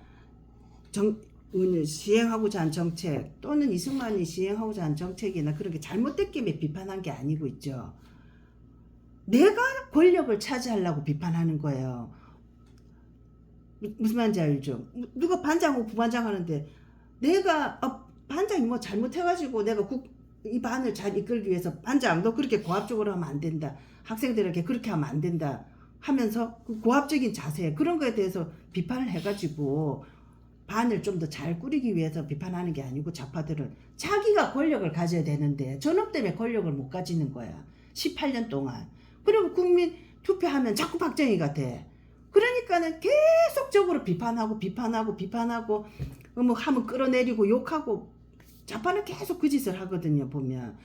시행하고자 한 정책 또는 이승만이 시행하고자 한 정책이나 그런 게 잘못됐기에 비판한 게 아니고 있죠. 내가 권력을 차지하려고 비판하는 거예요. 무슨 말인지 알죠? 누가 반장하고 부반장 하는데 내가 반장이 뭐 잘못해가지고 내가 이 반을 잘 이끌기 위해서 반장 너 그렇게 고압적으로 하면 안 된다. 학생들에게 그렇게 하면 안 된다 하면서 그 고압적인 자세 그런 거에 대해서 비판을 해가지고 반을 좀 더 잘 꾸리기 위해서 비판하는 게 아니고 좌파들은 자기가 권력을 가져야 되는데 저놈 때문에 권력을 못 가지는 거야. 18년 동안. 그리고 국민 투표하면 자꾸 박정희가 돼. 그러니까는 계속적으로 비판하고 뭐 하면 끌어내리고 욕하고 좌파는 계속 그 짓을 하거든요. 보면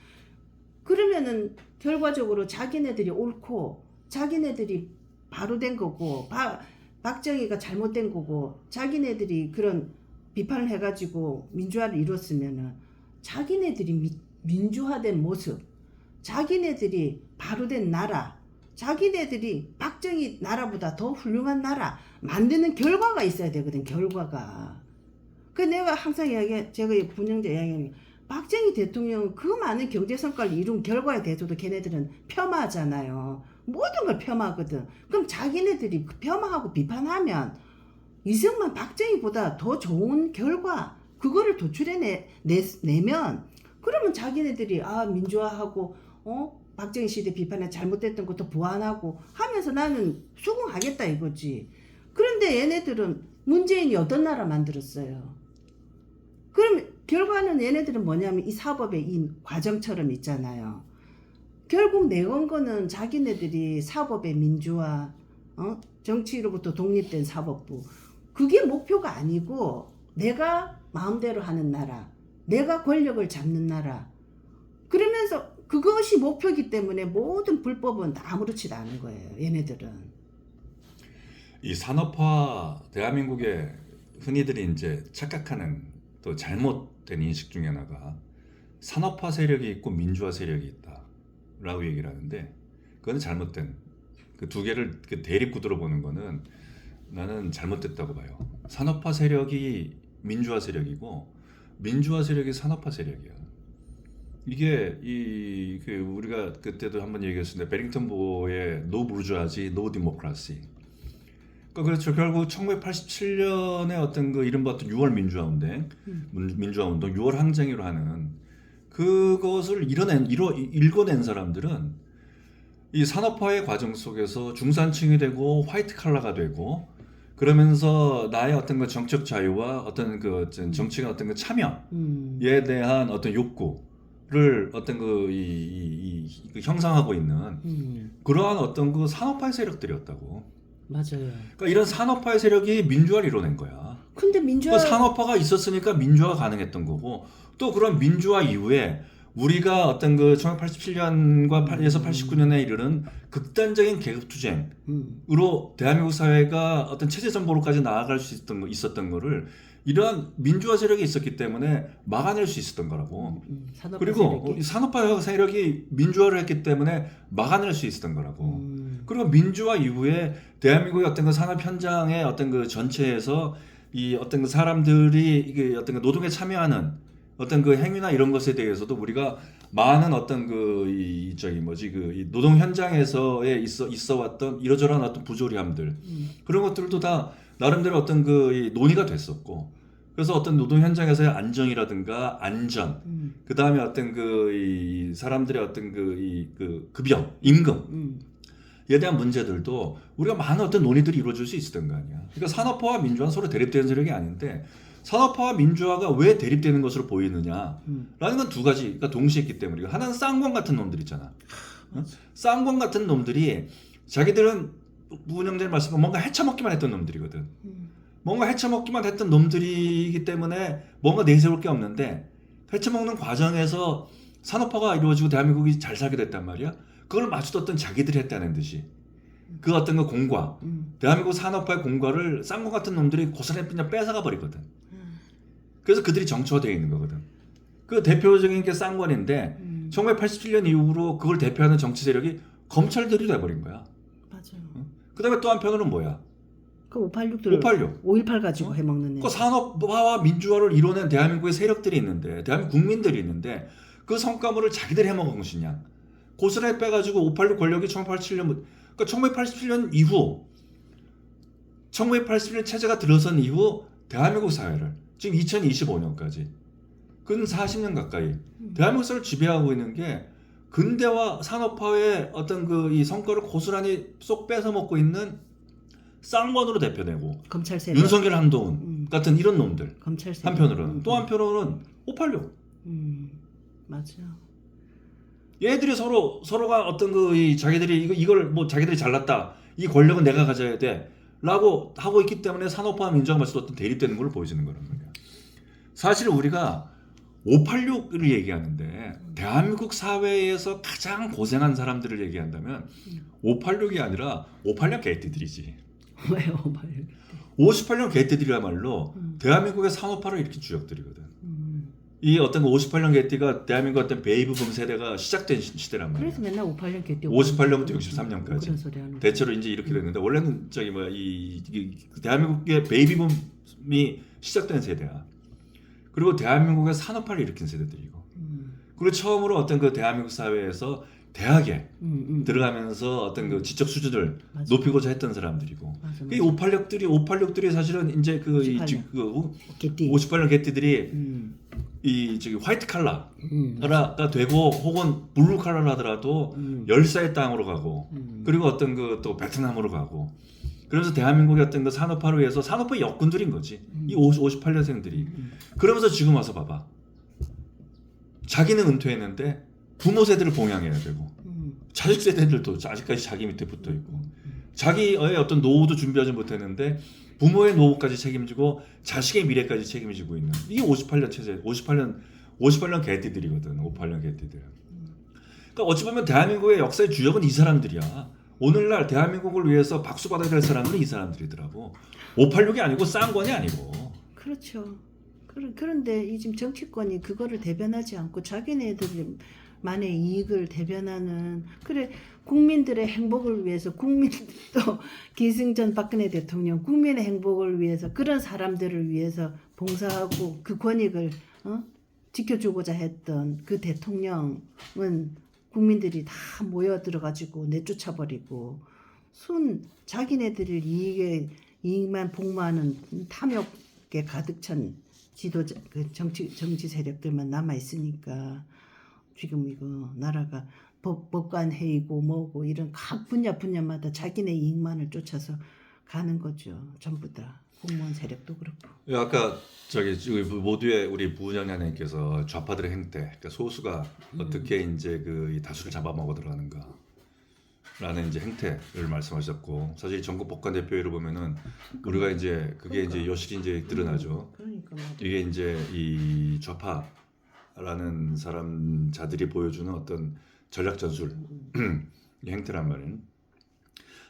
그러면은 결과적으로 자기네들이 옳고 자기네들이 바로 된 거고 박정희가 잘못된 거고 자기네들이 그런 비판을 해가지고 민주화를 이뤘으면은 자기네들이 민주화된 모습 자기네들이 바로 된 나라 자기네들이 박정희 나라보다 더 훌륭한 나라 만드는 결과가 있어야 되거든. 결과가. 그 내가 항상 제가 분영자 이야기하는 게 박정희 대통령은 그 많은 경제 성과를 이룬 결과에 대해서도 걔네들은 폄하하잖아요. 모든 걸 폄하하거든. 그럼 자기네들이 폄하하고 비판하면 이승만 박정희보다 더 좋은 결과 그거를 도출해내면 그러면 자기네들이 민주화하고 박정희 시대 비판에 잘못됐던 것도 보완하고 하면서 나는 수긍하겠다 이거지. 그런데 얘네들은 문재인이 어떤 나라 만들었어요? 그럼 결과는 얘네들은 뭐냐면 이 사법의 이 과정처럼 있잖아요. 결국 내건 거는 자기네들이 사법의 민주화, 정치로부터 독립된 사법부. 그게 목표가 아니고 내가 마음대로 하는 나라, 내가 권력을 잡는 나라. 그러면서 그것이 목표이기 때문에 모든 불법은 다 아무렇지도 않은 거예요. 얘네들은. 이 산업화 대한민국의 흔히들이 이제 착각하는 또 잘못된 인식 중에 하나가 산업화 세력이 있고 민주화 세력이 있다라고 얘기를 하는데 그건 잘못된 그 두 개를 그 대립구도로 보는 거는 나는 잘못됐다고 봐요. 산업화 세력이 민주화 세력이고 민주화 세력이 산업화 세력이야. 이게 우리가 그때도 한번 얘기했었는데 베링턴 보의 노 부르주아지 노 디모크라시. 그렇죠. 결국 1987년에 어떤 그 이른바 어떤 6월 민주화 운동, 민주화 운동, 6월 항쟁으로 하는 그것을 읽어낸 사람들은 이 산업화의 과정 속에서 중산층이 되고 화이트 칼라가 되고 그러면서 나의 어떤 그 정책 자유와 어떤 그 정치의 어떤 그 참여에 대한 어떤 욕구를 어떤 그 형성하고 있는 그러한 어떤 그 산업화의 세력들이었다고. 맞아요. 그러니까 이런 산업화의 세력이 민주화를 이뤄낸 거야. 근데 민주화 산업화가 있었으니까 민주화가 가능했던 거고 또 그런 민주화 이후에 우리가 어떤 그 1987년에서 89년에 이르는 극단적인 계급투쟁으로 대한민국 사회가 어떤 체제 전보로까지 나아갈 수 있었던 거를 이러한 민주화 세력이 있었기 때문에 막아낼 수 있었던 거라고. 그리고 산업화 세력이 민주화를 했기 때문에 막아낼 수 있었던 거라고. 그리고 민주화 이후에 대한민국의 어떤 그 산업 현장의 어떤 그 전체에서 이 어떤 그 사람들이 이게 어떤 그 노동에 참여하는 어떤 그 행위나 이런 것에 대해서도 우리가 많은 어떤 이 노동 현장에서의 있어 왔던 이러저러한 어떤 부조리함들 그런 것들도 다 나름대로 어떤 그 논의가 됐었고 그래서 어떤 노동 현장에서의 안정이라든가 안전 그 다음에 어떤 이 사람들의 어떤 그 급여 임금에 대한 문제들도 우리가 많은 어떤 논의들이 이루어질 수 있었던 거 아니야. 그러니까 산업화와 민주화는 서로 대립되는 세력이 아닌데 산업화와 민주화가 왜 대립되는 것으로 보이느냐라는 건 두 가지가 동시에 있기 때문에 하나는 쌍광 같은 놈들 있잖아. 쌍광 같은 놈들이 자기들은 문영재님 말씀은 뭔가 헤쳐먹기만 했던 놈들이거든. 뭔가 헤쳐먹기만 했던 놈들이기 때문에 뭔가 내세울 게 없는데 헤쳐먹는 과정에서 산업화가 이루어지고 대한민국이 잘 살게 됐단 말이야. 그걸 맞춰뒀던 자기들이 했다는 듯이 그 어떤 그 공과 대한민국 산업화의 공과를 쌍광 같은 놈들이 고스란히 그냥 뺏어가 버리거든. 그래서 그들이 정치화되어 있는 거거든. 그 대표적인 게 쌍권인데 1987년 이후로 그걸 대표하는 정치 세력이 검찰들이 돼버린 거야. 맞아요. 그다음에 또 한편으로는 뭐야? 그 586들 586. 5.18 가지고 해먹는 애. 그 산업화와 민주화를 이뤄낸 대한민국의 세력들이 있는데, 대한민국 국민들이 있는데 그 성과물을 자기들이 해먹은 것이냐? 고스란히 빼가지고 586 권력이 1987년, 그러니까 1987년 이후, 1987년 체제가 들어선 이후 대한민국 사회를 지금 2025년까지 근 40년 가까이 대한민국 사회를 지배하고 있는 게 근대화 산업화의 어떤 그 이 성과를 고스란히 쏙 뺏어 먹고 있는 쌍권으로 대표되고 검찰 세력. 윤석열, 한동훈 같은 이런 놈들. 검찰 세력. 한편으로는 또 한편으로는 586. 맞아. 얘들이 서로가 어떤 그 이 자기들이 이걸 뭐 자기들이 잘났다, 이 권력은 내가 가져야 돼라고 하고 있기 때문에 산업화 민주화가 마치 어떤 대립되는 걸 보여주는 거란 말이야. 사실 우리가 586을 얘기하는데 대한민국 사회에서 가장 고생한 사람들을 얘기한다면 586이 아니라 58년 개띠들이지. 왜요, 586? 58년 개띠들이야말로 대한민국의 산업화를 일으킨 주역들이거든. 이 어떤 58년 개띠가 대한민국 어떤 베이비붐 세대가 시작된 시대란 말이야. 그래서 맨날 58년 개띠. 58년부터 63년까지. 그런 소리 하는. 대체로 이제 이렇게 됐는데 원래는 저기 뭐야 이 대한민국의 베이비붐이 시작된 세대야. 그리고 대한민국의 산업화를 일으킨 세대들이고. 그리고 처음으로 어떤 그 대한민국 사회에서 대학에 들어가면서 어떤 그 지적 수준을 맞아. 높이고자 했던 사람들이고. 맞아, 이 586들이 사실은 이제 그 58년. 개띠. 58년 개띠들이 이 저기 화이트 칼라가 되고 혹은 블루 칼라를 하더라도 열사의 땅으로 가고 그리고 어떤 그 또 베트남으로 가고 그러면서 대한민국의 어떤 그 산업화를 위해서 산업화 역군들인 거지. 이 58년생들이. 그러면서 지금 와서 봐봐. 자기는 은퇴했는데 부모 세대를 봉양해야 되고 자식 세대들도 아직까지 자기 밑에 붙어 있고 자기의 어떤 노후도 준비하지 못했는데 부모의 노후까지 책임지고 자식의 미래까지 책임지고 있는 이게 58년 체제, 58년 개띠들이거든. 58년 개띠들. 그러니까 어찌 보면 대한민국의 역사의 주역은 이 사람들이야. 오늘날 대한민국을 위해서 박수 받아야 될 사람들은 이 사람들이더라고. 586이 아니고 쌍권이 아니고. 그렇죠. 그런데 이 지금 정치권이 그거를 대변하지 않고 자기네들만의 이익을 대변하는 그래 국민들의 행복을 위해서 국민도 기승전 박근혜 대통령 국민의 행복을 위해서 그런 사람들을 위해서 봉사하고 그 권익을 지켜주고자 했던 그 대통령은 국민들이 다 모여들어가지고 내쫓아버리고 자기네들을 이익만 복무하는 탐욕에 가득 찬 지도자 그 정치 세력들만 남아 있으니까 지금 이거 나라가 법관 회의고 뭐고 이런 각 분야마다 자기네 이익만을 쫓아서 가는 거죠. 전부 다 공무원 세력도 그렇고. 아까 저기 모두의 우리 부은영님께서 좌파들의 행태, 그러니까 소수가 어떻게 이제 그 다수를 잡아먹어 들어가는가라는 이제 행태를 말씀하셨고, 사실 전국 복권 대표회를 보면은 우리가 이제 그게 이제 여실히 이제 드러나죠. 그러니까 이게 이제 이 좌파라는 자들이 보여주는 어떤 전략 전술 이 행태란 말이에요.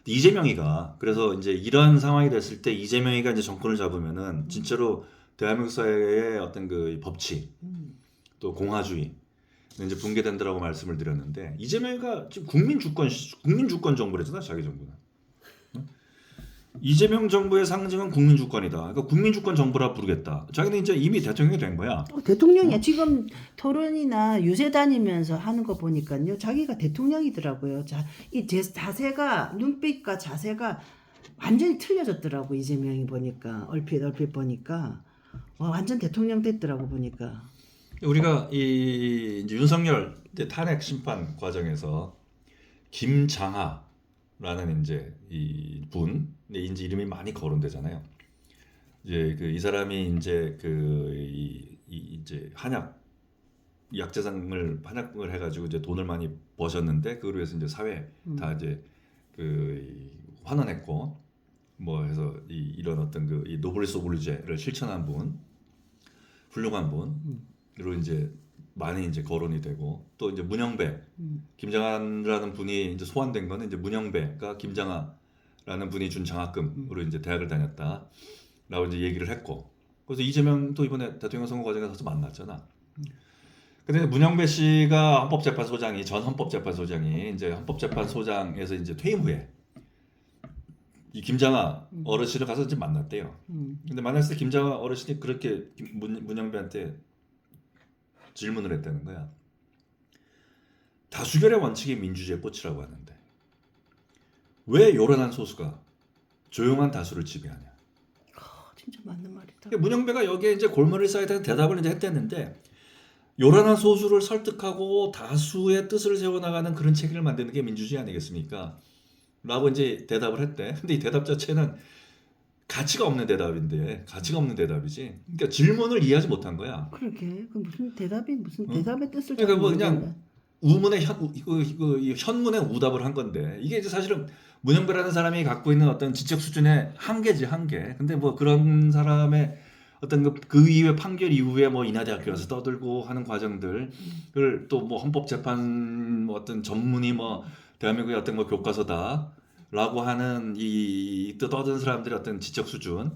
이재명이가 그래서 이제 이런 상황이 됐을 때 이재명이가 이제 정권을 잡으면은 진짜로 대한민국 사회의 어떤 그 법치 또 공화주의 이제 붕괴된다라고 말씀을 드렸는데 이재명이가 지금 국민 주권 정부래잖아. 자기 정부는. 이재명 정부의 상징은 국민 주권이다. 그러니까 국민 주권 정부라 부르겠다. 자기는 이제 이미 대통령이 된 거야. 대통령이야. 지금 토론이나 유세 다니면서 하는 거 보니까요. 자기가 대통령이더라고요. 이 자세가 눈빛과 자세가 완전히 틀려졌더라고. 이재명이 보니까 얼핏 보니까 완전 대통령 됐더라고 보니까. 우리가 이제 윤석열 이제 탄핵 심판 과정에서 김장하라는 이제 이 분, 이제 이름이 많이 거론되잖아요. 이제 이 사람이 이제 이제 한약을 해가지고 이제 돈을 많이 버셨는데 그걸 위해서 이제 사회 다 이제 환원했고 뭐 해서 이런 어떤 이 노블리스 오블리제를 실천한 분, 훌륭한 분으로 이제 많이 이제 거론이 되고 또 이제 문영배 김장하라는 분이 이제 소환된 거는 이제 문영배가 김장하라는 분이 준 장학금으로 이제 대학을 다녔다라고 이제 얘기를 했고 그래서 이재명도 이번에 대통령 선거 과정에서 만났잖아. 근데 문영배 씨가 전 헌법재판소장이 이제 헌법재판소장에서 이제 퇴임 후에 이 김장하 어르신을 가서 이제 만났대요. 근데 만났을 때 김장하 어르신이 그렇게 문영배한테 질문을 했다는 거야. 다수결의 원칙이 민주주의의 꽃이라고 하는데 왜 요란한 소수가 조용한 다수를 지배하냐. 진짜 맞는 말이다. 그러니까 문영배가 여기에 이제 골머리 쌓여 대답을 이제 했댔는데 요란한 소수를 설득하고 다수의 뜻을 세워나가는 그런 체계를 만드는 게 민주주의 아니겠습니까? 라고 이제 대답을 했대. 근데 이 대답 자체는 가치가 없는 대답인데 가치가 없는 대답이지. 그러니까 질문을 이해하지 못한 거야. 그러게 그 무슨 대답이 무슨 대답의 뜻을 그러니까 잘 뭐 그냥 모르겠네. 우문의 현문의 우답을 한 건데 이게 이제 사실은 문영배라는 사람이 갖고 있는 어떤 지적 수준의 한계지 한계. 근데 뭐 그런 사람의 어떤 그 이후에 판결 이후에 뭐 인하대학교 가서 떠들고 하는 과정들을 또 뭐 헌법재판 뭐 어떤 전문이 뭐 대한민국의 어떤 뭐 교과서다라고 하는 이 떠드는 사람들의 어떤 지적 수준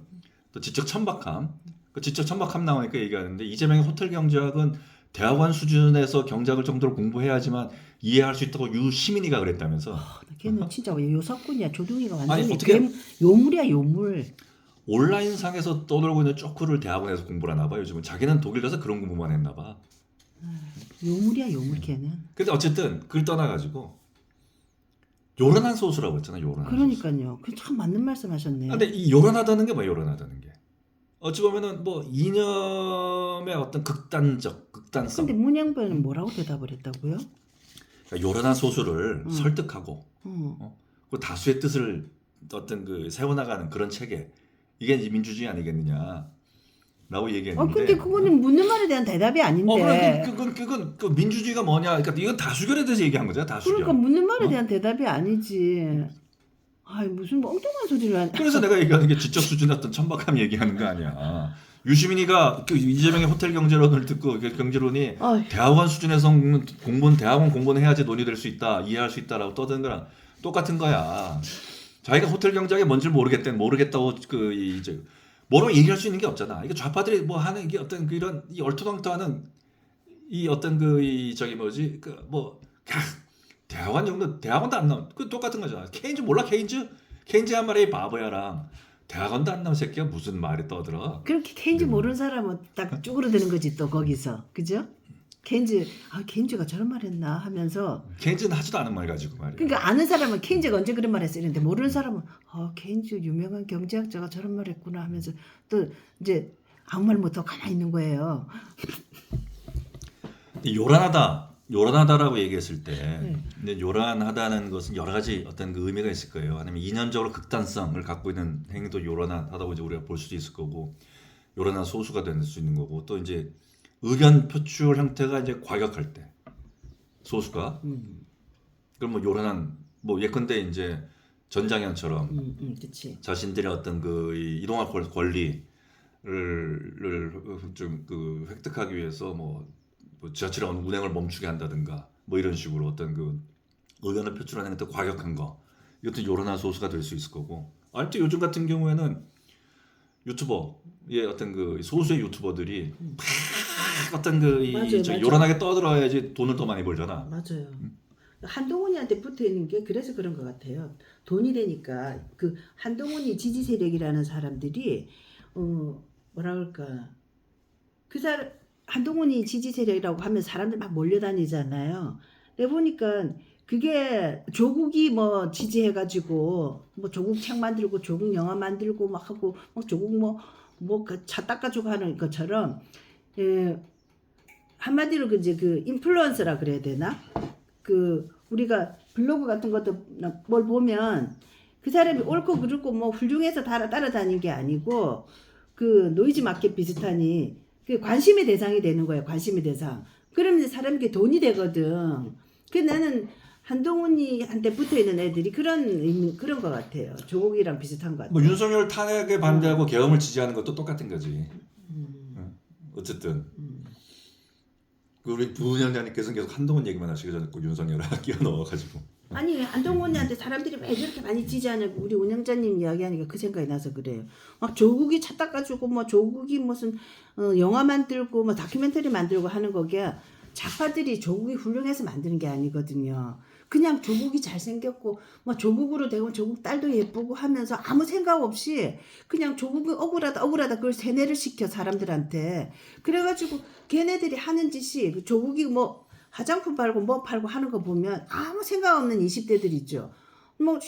또 지적 천박함 그 지적 천박함 나오니까 얘기하는데 이재명의 호텔 경제학은 대학원 수준에서 경제학을 정도로 공부해야지만 이해할 수 있다고 유시민이가 그랬다면서. 걔는 진짜 요사꾼이야. 조둥이가 아니, 완전히 어떻게- 요물이야 요물. 온라인상에서 떠돌고 있는 쪼크를 대학원에서 공부를 하나 봐. 요즘은 자기는 독일 가서 그런 공부만 했나 봐. 요물이야 요물 걔는. 근데 어쨌든 그걸 떠나가지고 요란한 소수라고 했잖아. 요란한 소수. 그러니까요. 그 참 맞는 말씀하셨네. 근데 이 요란하다는 게 뭐야? 요란하다는 게 어찌 보면은 뭐 이념의 어떤 극단성. 근데 문양배는 뭐라고 대답을 했다고요? 그러니까 요란한 소수를 설득하고 어. 그 다수의 뜻을 어떤 그 세워나가는 그런 체계 이게 이제 민주주의 아니겠느냐라고 얘기했는데. 근데 그거는 묻는 말에 대한 대답이 아닌데. 그건 그 민주주의가 뭐냐? 그러니까 이건 다수결에 대해서 얘기한 거잖아. 다수결. 그러니까 묻는 말에 대한 대답이 아니지. 아이 무슨 엉뚱한 소리를 하냐. 그래서 내가 얘기하는 게 지적 수준의 어떤 천박함 얘기하는 거 아니야. 유시민이가 그 이재명의 호텔 경제론을 듣고 그 경제론이 어이. 대학원 수준에서 대학원 공부는 해야지 논의될 수 있다, 이해할 수 있다라고 떠드는 거랑 똑같은 거야. 자기가 호텔 경제학이 뭔지 모르겠다고 이제 뭐라고 얘기할 수 있는 게 없잖아. 이게 좌파들이 뭐 하는 이게 어떤 이런 이 얼토당토하는 이 어떤 대학원 정도 대학원도 안 나온 그 똑같은 거잖아. 케인즈 몰라 케인즈? 케인즈 한 말이 바보야랑 대학원도 안 나온 새끼가 무슨 말이 떠들어? 그렇게 케인즈 모르는 사람은 딱 쭈그러드는 거지 또 거기서. 그죠? 케인즈가 저런 말 했나 하면서 케인즈는 하지도 않은 말 가지고 말이야. 그러니까 아는 사람은 케인즈가 언제 그런 말 했어 이랬는데 모르는 사람은 케인즈 유명한 경제학자가 저런 말 했구나 하면서 또 이제 아무 말 못하고 가만히 있는 거예요. 요란하다라고 얘기했을 때 근데 요란하다는 것은 여러 가지 어떤 그 의미가 있을 거예요. 아니면 이념적으로 극단성을 갖고 있는 행위도 요란하다고 이제 우리가 볼 수도 있을 거고 요란한 소수가 될 수 있는 거고 또 이제 의견 표출 형태가 이제 과격할 때 소수가 그럼 뭐 요란한 뭐 예컨대 이제 전장현처럼 그렇지. 자신들의 어떤 이 이동할 권리를 좀 획득하기 위해서 뭐 지하철의 어느 운행을 멈추게 한다든가 뭐 이런 식으로 어떤 그 의견을 표출하는 어떤 과격한 거 이것도 요란한 소수가 될 수 있을 거고 아니 또 요즘 같은 경우에는 유튜버의 어떤 소수의 유튜버들이 막 어떤 맞아요. 요란하게 떠들어야지 돈을 더 많이 벌잖아. 맞아요. 한동훈이한테 붙어 있는 게 그래서 그런 것 같아요. 돈이 되니까 그 한동훈이 지지 세력이라는 사람들이 뭐라 그럴까 한동훈이 지지 세력이라고 하면 사람들 막 몰려다니잖아요. 내가 보니까 그게 조국이 뭐 지지해가지고 뭐 조국 책 만들고 조국 영화 만들고 막 하고 막 조국 차 닦아주고 하는 것처럼 한마디로 이제 그 인플루언서라 그래야 되나? 우리가 블로그 같은 것도 뭘 보면 그 사람이 옳고 그르고 뭐 훌륭해서 따라다니는 게 아니고 그 노이즈 마켓 비슷하니 그 관심의 대상이 되는 거예요. 관심의 대상. 그러면 이제 사람에게 돈이 되거든. 나는 한동훈이한테 붙어 있는 애들이 그런 것 같아요. 조국이랑 비슷한 것 같아요. 뭐 윤석열 탄핵에 반대하고 계엄을 지지하는 것도 똑같은 거지. 어쨌든 우리 부위원장님께서는 계속 한동훈 얘기만 하시고 저는 윤석열을 끼워 넣어가지고. 아니 한동훈한테 사람들이 왜 저렇게 많이 지지하냐고 우리 운영자님 이야기하니까 그 생각이 나서 그래요. 막 조국이 차 닦아주고 뭐 조국이 무슨 영화 만들고 뭐 다큐멘터리 만들고 하는 거게 좌파들이 조국이 훌륭해서 만드는 게 아니거든요. 그냥 조국이 잘생겼고 뭐 조국으로 되고 조국 딸도 예쁘고 하면서 아무 생각 없이 그냥 조국이 억울하다 그걸 세뇌를 시켜 사람들한테. 그래가지고 걔네들이 하는 짓이 그 조국이 뭐 화장품 팔고 뭐 팔고 하는 거 보면 아무 생각 없는 20대들 있죠. 뭐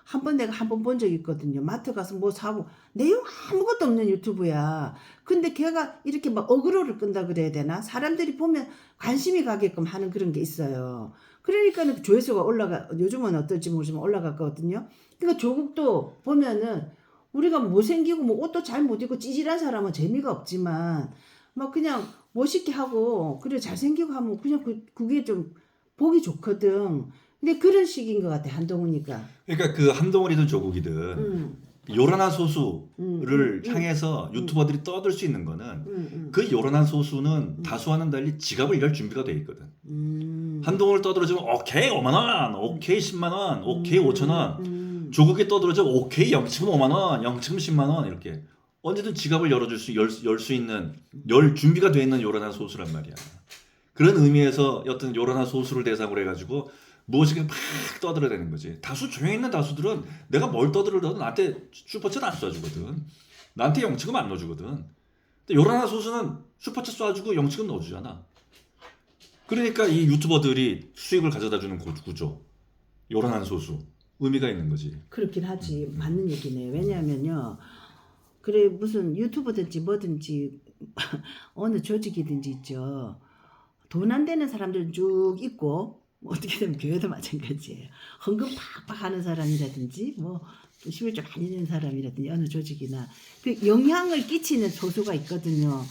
한 번 내가 한 번 본 적 있거든요. 마트 가서 뭐 사고 내용 아무것도 없는 유튜브야. 근데 걔가 이렇게 막 어그로를 끈다 그래야 되나? 사람들이 보면 관심이 가게끔 하는 그런 게 있어요. 그러니까는 조회수가 요즘은 어떨지 모르지만 올라갔거든요. 그러니까 조국도 보면은 우리가 못생기고 뭐 옷도 잘 못 입고 찌질한 사람은 재미가 없지만 막 그냥 멋있게 하고 그래 잘생기고 하면 그냥 그게 좀 보기 좋거든. 근데 그런 식인 것 같아 한동훈이가. 그러니까 그 한동훈이든 조국이든 요란한 소수를 향해서 유튜버들이 떠들 수 있는 거는 그 요란한 소수는 다수와는 달리 지갑을 열 준비가 돼 있거든. 한동훈을 떠들어주면 오케이 5만 원, 오케이 10만 원, 오케이 5천 원. 조국이 떠들어주면 오케이 0.5만 원, 0.10만 원 이렇게 언제든 지갑을 열 수 있는 열 준비가 돼 있는 요란한 소수란 말이야. 그런 의미에서 어떤 요란한 소수를 대상으로 해가지고 무엇이든 막 떠들어대는 거지. 다수 조용히 있는 다수들은 내가 뭘 떠들어도 나한테 슈퍼챗 안 쏴주거든. 나한테 영치금 안 넣어주거든. 근데 요란한 소수는 슈퍼챗 쏴주고 영치금 넣어주잖아. 그러니까 이 유튜버들이 수익을 가져다주는 구조. 요란한 소수. 의미가 있는 거지. 그렇긴 하지. 맞는 얘기네. 왜냐하면요. 그래 무슨 유튜브든지 뭐든지 어느 조직이든지 있죠. 돈 안 되는 사람들은 쭉 있고 뭐 어떻게 되면 교회도 마찬가지예요. 헌금 팍팍 하는 사람이라든지 뭐 11조 많이 내는 사람이라든지 어느 조직이나 그 영향을 끼치는 소수가 있거든요.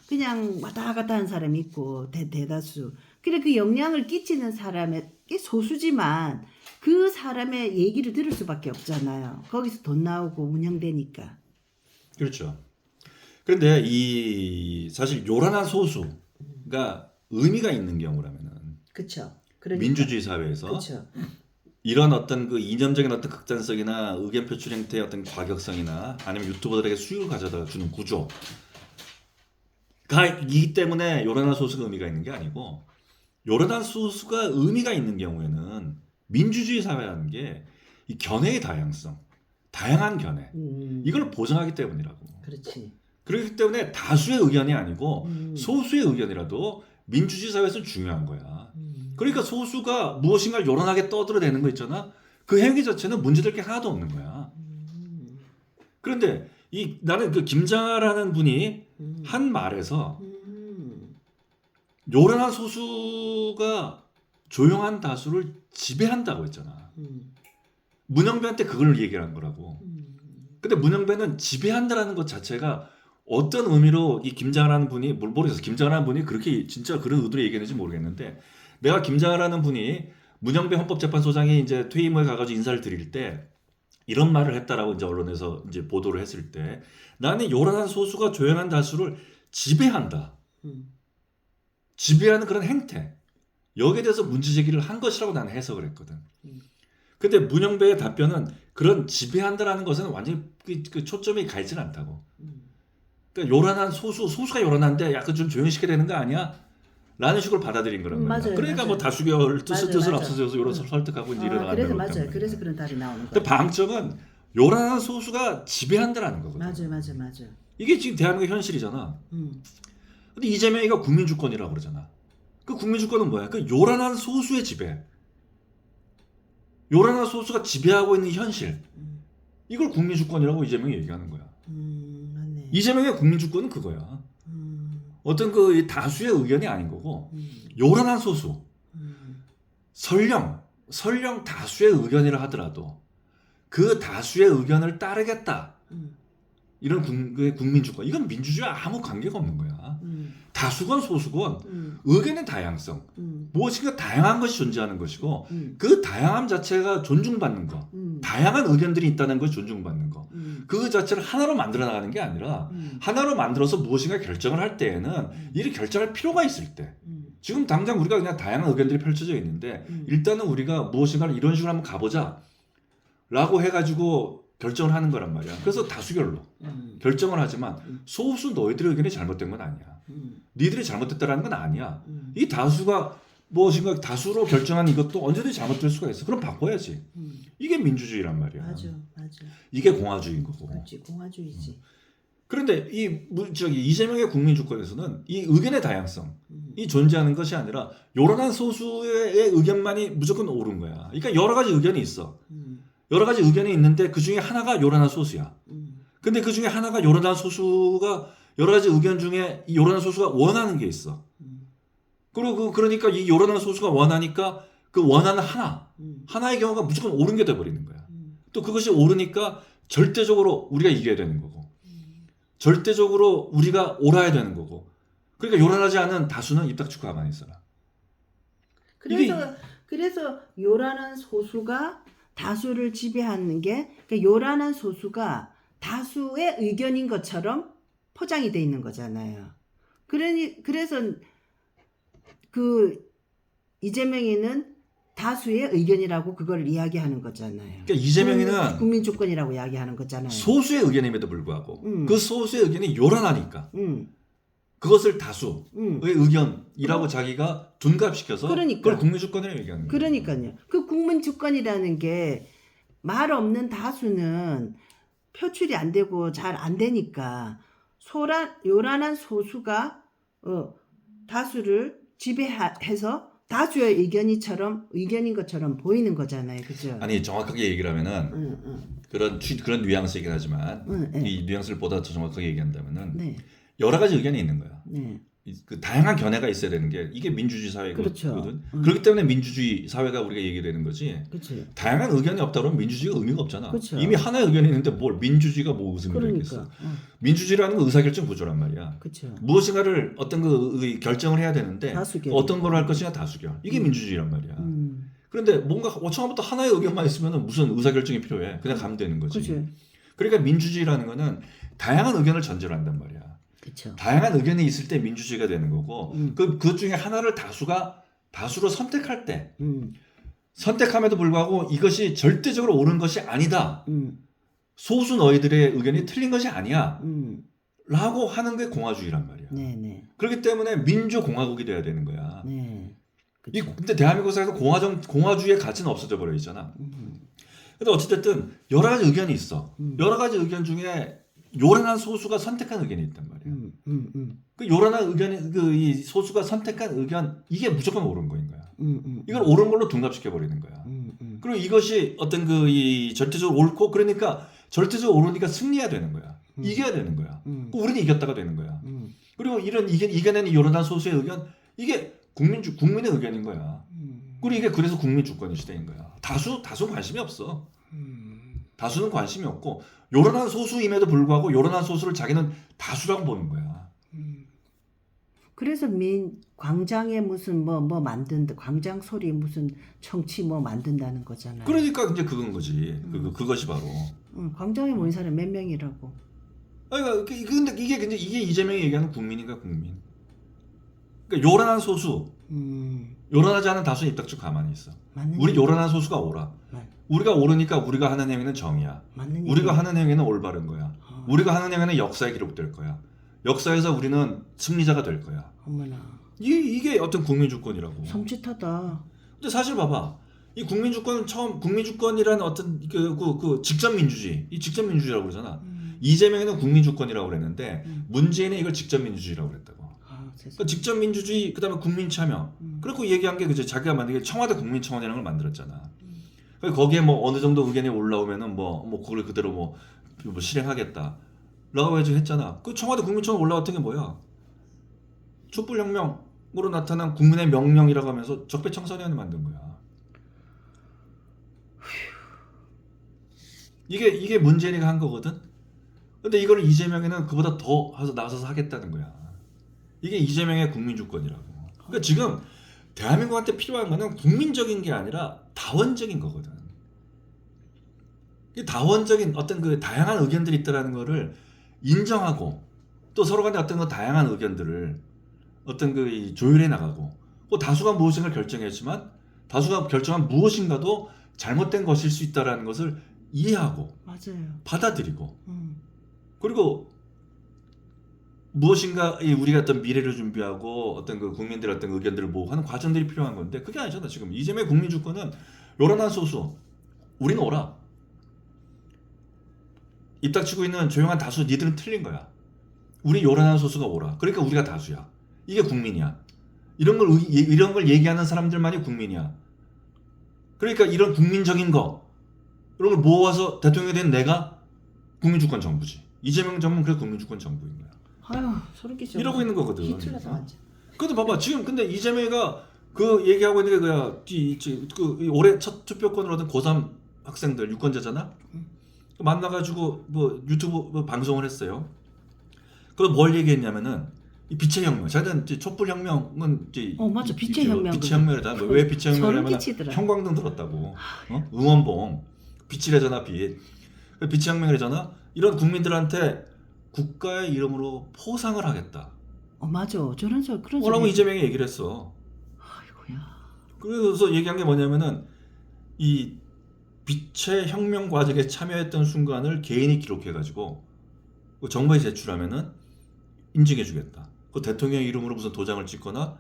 그냥 왔다 갔다 하는 사람이 있고 대다수. 그래 그 영향을 끼치는 사람의 소수지만 그 사람의 얘기를 들을 수밖에 없잖아요. 거기서 돈 나오고 운영되니까. 그렇죠. 그런데 이 사실 요란한 소수가 의미가 있는 경우라면은 그렇죠. 민주주의 사회에서 그렇죠. 이런 어떤 그 이념적인 어떤 극단성이나 의견 표출 행태의 어떤 과격성이나 아니면 유튜버들에게 수익을 가져다 주는 구조가 이기 때문에 요란한 소수가 의미가 있는 게 아니고 요란한 소수가 의미가 있는 경우에는 민주주의 사회라는 게 이 견해의 다양성, 다양한 견해 이걸 보장하기 때문이라고. 그렇지. 그렇기 때문에 다수의 의견이 아니고 소수의 의견이라도 민주주의 사회에서는 중요한 거야. 그러니까 소수가 무엇인가를 요란하게 떠들어대는 거 있잖아. 그 행위 자체는 문제될 게 하나도 없는 거야. 그런데 나는 그 김장하라는 분이 한 말에서 요란한 소수가 조용한 다수를 지배한다고 했잖아. 문영배한테 그걸 얘기한 거라고. 근데 문영배는 지배한다라는 것 자체가 어떤 의미로 이 김장하라는 분이 모르겠어. 김장하라는 분이 그렇게 진짜 그런 의도로 얘기했는지 모르겠는데 내가 김장하라는 분이 문영배 헌법재판소장이 이제 퇴임을 가가지고 인사를 드릴 때 이런 말을 했다라고 이제 언론에서 이제 보도를 했을 때 나는 요란한 소수가 조용한 다수를 지배한다. 지배하는 그런 행태. 여기에 대해서 문제 제기를 한 것이라고 나는 해석을 했거든. 근데 문영배의 답변은 그런 지배한다라는 것은 완전히 그 초점이 가 있지는 않다고. 그러니까 요란한 소수가 요란한데 약간 좀 조용히 시켜야 되는 거 아니야? 라는 식으로 받아들인 거란 말이야. 맞아요, 그러니까 맞아요. 뭐 다수결 뜻을 맞아요. 앞서서 이런 설득하고 이제 일어나는 그래서 거란 맞아요. 말이야. 그래서 그런 답이 나오는 근데 거예요. 방점은 요란한 소수가 지배한다라는 거거든. 맞아요. 이게 지금 대한민국의 현실이잖아. 근데 이재명이가 국민주권이라고 그러잖아. 그 국민주권은 뭐야? 그 요란한 소수의 지배. 요란한 소수가 지배하고 있는 현실. 이걸 국민주권이라고 이재명이 얘기하는 거야. 맞네. 이재명의 국민주권은 그거야. 어떤 그 다수의 의견이 아닌 거고 요란한 소수. 설령 다수의 의견이라 하더라도 그 다수의 의견을 따르겠다. 이런 국민주권. 이건 민주주의와 아무 관계가 없는 거야. 다수건 소수건 의견의 다양성. 무엇인가 다양한 것이 존재하는 것이고 그 다양함 자체가 존중받는 거. 다양한 의견들이 있다는 것이 존중받는 거. 그 자체를 하나로 만들어 나가는 게 아니라 하나로 만들어서 무엇인가 결정을 할 때에는 이를 결정할 필요가 있을 때 지금 당장 우리가 그냥 다양한 의견들이 펼쳐져 있는데 일단은 우리가 무엇인가를 이런 식으로 한번 가보자 라고 해가지고 결정을 하는 거란 말이야. 그래서 다수결로 결정을 하지만 소수 너희들의 의견이 잘못된 건 아니야. 니들이 잘못됐다라는 건 아니야. 이 다수가 무엇인가 다수로 결정한 이것도 언제든지 잘못될 수가 있어. 그럼 바꿔야지. 이게 민주주의란 말이야. 맞아. 이게 공화주의인 거고. 그렇지, 공화주의지. 그런데 이재명의 국민주권에서는 이 의견의 다양성이 존재하는 것이 아니라 요란한 소수의 의견만이 무조건 옳은 거야. 그러니까 여러 가지 의견이 있어. 여러 가지 의견이 있는데 그 중에 하나가 요란한 소수야. 근데 그 중에 하나가 요란한 소수가 여러 가지 의견 중에 이 요란한 소수가 원하는 게 있어. 그리고 그러니까 이 요란한 소수가 원하니까 그 원하는 하나의 경우가 무조건 옳은 게 돼버리는 거야. 또 그것이 옳으니까 절대적으로 우리가 이겨야 되는 거고. 절대적으로 우리가 옳아야 되는 거고. 그러니까 요란하지 않은 다수는 입 닥치고 가만히 있어라. 그래서 요란한 소수가 다수를 지배하는 게 그러니까 요란한 소수가 다수의 의견인 것처럼 포장이 돼 있는 거잖아요. 그래서 그 이재명이는 다수의 의견이라고 그걸 이야기하는 거잖아요. 그러니까 이재명이는 국민주권이라고 이야기하는 거잖아요. 소수의 의견임에도 불구하고 그 소수의 의견이 요란하니까 그것을 다수의 의견이라고 자기가 둔갑시켜서 그걸 국민주권이라고 얘기하는 거예요. 그러니까요. 그 국민주권이라는 게 말 없는 다수는 표출이 안 되고 잘 안 되니까 요란한 소수가 다수를 지배해서 다수의 의견인 것처럼 보이는 거잖아요, 그죠? 아니 정확하게 얘기를 하면은 그런 뉘앙스이긴 하지만 이 뉘앙스를 보다 더 정확하게 얘기한다면은 네. 여러 가지 의견이 있는 거야. 네. 그 다양한 견해가 있어야 되는 게 이게 민주주의 사회거든. 그렇죠. 그렇기 때문에 민주주의 사회가 우리가 얘기되는 거지. 그렇죠. 다양한 의견이 없다 그러면 민주주의가 의미가 없잖아. 그렇죠. 이미 하나의 의견이 있는데 뭘 민주주의가 뭐 무슨 의미가 있겠어. 민주주의라는 건 의사결정 구조란 말이야. 그렇죠. 무엇인가를 어떤 결정을 해야 되는데 다수결. 어떤 걸 할 것이냐 다수결. 이게 민주주의란 말이야. 그런데 뭔가 처음부터 하나의 의견만 있으면 무슨 의사결정이 필요해. 그냥 가면 되는 거지. 그렇죠. 그러니까 민주주의라는 거는 다양한 의견을 전제로 한단 말이야. 그렇죠. 다양한 의견이 있을 때 민주주의가 되는 거고 그 중에 하나를 다수로 선택할 때 선택함에도 불구하고 이것이 절대적으로 옳은 것이 아니다. 소수 너희들의 의견이 틀린 것이 아니야. 라고 하는 게 공화주의란 말이야. 네네. 그렇기 때문에 민주공화국이 돼야 되는 거야. 네. 그렇죠. 근데 대한민국에서 공화주의의 가치는 없어져 버려 있잖아. 근데 어찌됐든 여러 가지 의견이 있어. 여러 가지 의견 중에 요란한 소수가 선택한 의견이 있단 말이야. 그 요란한 의견이 이 소수가 선택한 의견 이게 무조건 옳은 거인 거야. 이걸 옳은 걸로 둔갑시켜 버리는 거야. 그리고 이것이 어떤 이 절대적으로 옳고 그러니까 절대적으로 옳으니까 승리해야 되는 거야. 이겨야 되는 거야. 우리는 이겼다가 되는 거야. 그리고 이겨낸 요란한 소수의 의견 이게 국민의 의견인 거야. 그리고 그래서 국민주권의 시대인 거야. 다수는 관심이 없어. 다수는 관심이 없고 요란한 소수임에도 불구하고 요란한 소수를 자기는 다수라고 보는 거야. 그래서 광장에 무슨 뭐 만든다 광장 소리 무슨 청취 뭐 만든다는 거잖아요. 그러니까 이제 그건 거지. 그것이 바로. 광장에 모인 사람 몇 명이라고. 그러니까 근데 이게 이재명이 얘기하는 국민인가 국민. 그러니까 요란한 소수. 요란하지 않은 다수는 입 닥치고 가만히 있어. 우리 요란한 소수가 옳아. 우리가 옳으니까 우리가 하는 행위는 정의야. 우리가 하는 행위는 올바른 거야. 우리가 하는 행위는 역사에 기록될 거야. 역사에서 우리는 승리자가 될 거야. 어머나. 이게 어떤 국민주권이라고. 섬찟하다. 근데 사실 봐봐. 이 국민주권은 국민주권이라는 어떤 그 직접 민주주의, 이 직접 민주주의라고 그러잖아. 이재명이는 국민주권이라고 그랬는데 문재인은 이걸 직접 민주주의라고 그랬다고. 그러니까 직접 민주주의, 그다음에 국민참여. 그리고 얘기한 게 자기가 만든 게 청와대 국민청원이라는 걸 만들었잖아. 거기에 뭐 어느 정도 의견이 올라오면은 뭐 그걸 그대로 뭐 실행하겠다. 라고 했잖아. 그 청와대 국민청원 올라왔던 게 뭐야? 촛불혁명으로 나타난 국민의 명령이라고 하면서 적폐청산위원회 만든 거야. 이게 문재인이가 한 거거든. 근데 이걸 이재명이는 그보다 더 나서서 하겠다는 거야. 이게 이재명의 국민주권이라고. 그러니까 지금 대한민국한테 필요한 거는 국민적인 게 아니라 다원적인 거거든. 이 다원적인 어떤 그 다양한 의견들이 있다라는 거를 인정하고 또 서로 간에 어떤 그 다양한 의견들을 어떤 그 조율해 나가고 그 다수가 무엇인가 결정했지만 다수가 결정한 무엇인가도 잘못된 것일 수 있다라는 것을 이해하고 맞아요. 받아들이고 그리고 무엇인가 우리가 어떤 미래를 준비하고 어떤 그 국민들의 어떤 의견들을 모으는 과정들이 필요한 건데 그게 아니잖아. 지금 이재명의 국민 주권은 요란한 소수 우리는 오라. 입 닥치고 있는 조용한 다수 니들은 틀린 거야. 우리 요란한 소수가 오라. 그러니까 우리가 다수야. 이게 국민이야. 이런 걸 얘기하는 사람들만이 국민이야. 그러니까 이런 국민적인 거 이런 걸 모아서 대통령이 된 내가 국민주권 정부지. 이재명 정부는 그래 국민주권 정부인 거야. 아유 소름 끼쳐. 이러고 있는 거거든. 히틀러다 완전. 근데 봐봐 지금 근데 이재명이가 그 얘기하고 있는 게 그야 그 올해 첫 투표권을 얻은 고3 학생들 유권자잖아. 만나가지고 뭐 유튜브 뭐 방송을 했어요. 그럼 뭘 얘기했냐면은 이 빛의 혁명. 자기는 이제 촛불 혁명은 이제 맞아. 빛의 혁명. 빛의 혁명이다. 왜 빛의 혁명이냐면 끼치더라. 형광등 들었다고. 응원봉. 빛이래잖아 빛. 빛의 혁명이래잖아. 이런 국민들한테 국가의 이름으로 포상을 하겠다. 맞아. 그런 라고 이재명이 얘기를 했어. 아이고야. 그래서 얘기한 게 뭐냐면은 이 빛의 혁명 과정에 참여했던 순간을 개인이 기록해가지고 정부에 제출하면은 인증해주겠다. 그 대통령 이름으로 무슨 도장을 찍거나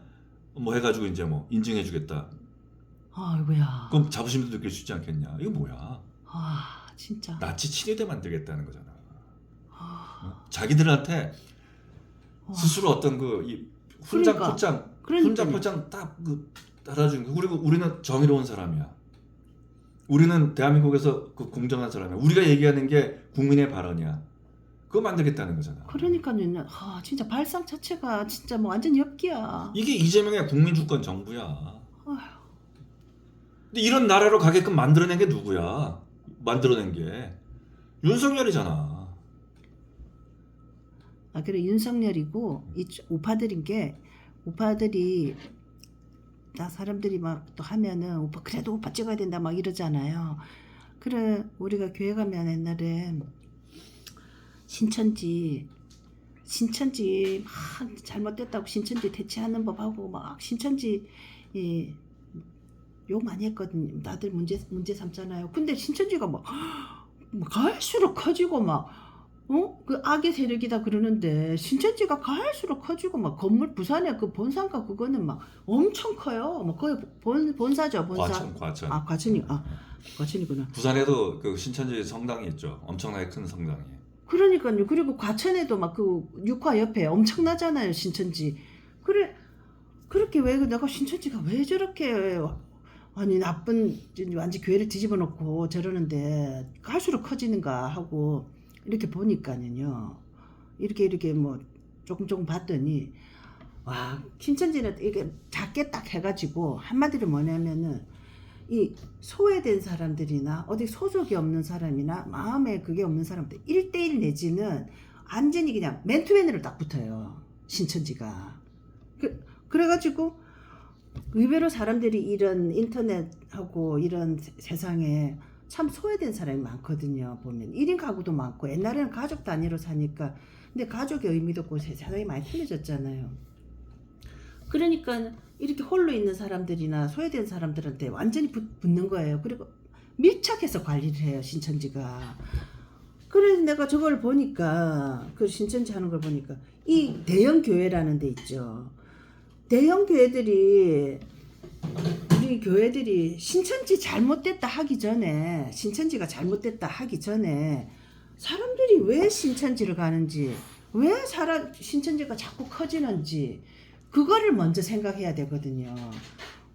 뭐 해가지고 이제 뭐 인증해주겠다. 아이고야. 그럼 자부심도 느낄 수 있지 않겠냐? 이거 뭐야? 진짜. 나치 친위대 만들겠다는 거잖아. 자기들한테 스스로 어떤 이 훈장 그러니까. 포장 딱 달아주는 거. 그리고 우리는 정의로운 사람이야. 우리는 대한민국에서 그 공정한 사람이야. 우리가 얘기하는 게 국민의 발언이야. 그거 만들겠다는 거잖아. 그러니까요. 진짜 발상 자체가 진짜 뭐 완전 엽기야. 이게 이재명의 국민주권 정부야. 아휴. 근데 이런 나라로 가게끔 만들어낸 게 누구야? 만들어낸 게 윤석열이잖아. 그래 윤석열이고 이 우파들인 게 우파들이 나 사람들이 막 또 하면은 오빠 그래도 오빠 찍어야 된다 막 이러잖아요. 그래 우리가 교회 가면 옛날에 신천지 막 잘못됐다고 신천지 대체하는 법하고 막 신천지 욕 많이 했거든. 다들 문제 삼잖아요. 근데 신천지가 막 갈수록 커지고 막 그 악의 세력이다 그러는데 신천지가 갈수록 커지고 막 건물 부산에 그 본산가 그거는 막 엄청 커요. 뭐 거의 본사죠 본사. 과천. 과천이구나. 부산에도 그 신천지 성당이 있죠. 엄청나게 큰 성당이. 그러니까요. 그리고 과천에도 막 그 육화 옆에 엄청나잖아요 신천지. 그래 그렇게 왜 내가 신천지가 왜 저렇게 아니 나쁜 완전 교회를 뒤집어 놓고 저러는데 갈수록 커지는가 하고 이렇게 보니까는요. 이렇게 뭐 조금 봤더니 와 신천지는 이게 작게 딱 해가지고 한마디로 뭐냐면은 이 소외된 사람들이나 어디 소속이 없는 사람이나 마음에 그게 없는 사람들 1대1 내지는 완전히 그냥 맨투맨으로 딱 붙어요. 신천지가. 그래가지고 의외로 사람들이 이런 인터넷하고 이런 세상에 참 소외된 사람이 많거든요. 보면 1인 가구도 많고 옛날에는 가족 단위로 사니까 근데 가족의 의미도 없고 세상이 많이 틀려졌잖아요. 그러니까 이렇게 홀로 있는 사람들이나 소외된 사람들한테 완전히 붙는 거예요. 그리고 밀착해서 관리를 해요 신천지가. 그래서 내가 저걸 보니까 그 신천지 하는 걸 보니까 이 대형 교회라는 데 있죠. 대형 교회들이 우리 교회들이 신천지가 잘못됐다 하기 전에 사람들이 왜 신천지를 가는지 왜 신천지가 자꾸 커지는지 그거를 먼저 생각해야 되거든요.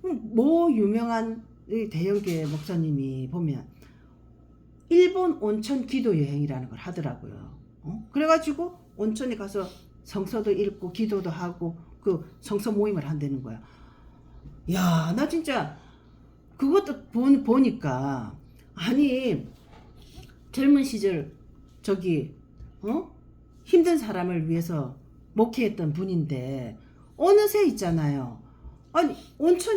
뭐 유명한 대형교회 목사님이 보면 일본 온천 기도 여행이라는 걸 하더라고요. 그래가지고 온천에 가서 성서도 읽고 기도도 하고 그 성서 모임을 한다는 거야. 야, 나 진짜 그것도 보니까 아니 젊은 시절 저기 힘든 사람을 위해서 목회했던 분인데 어느새 있잖아요. 아니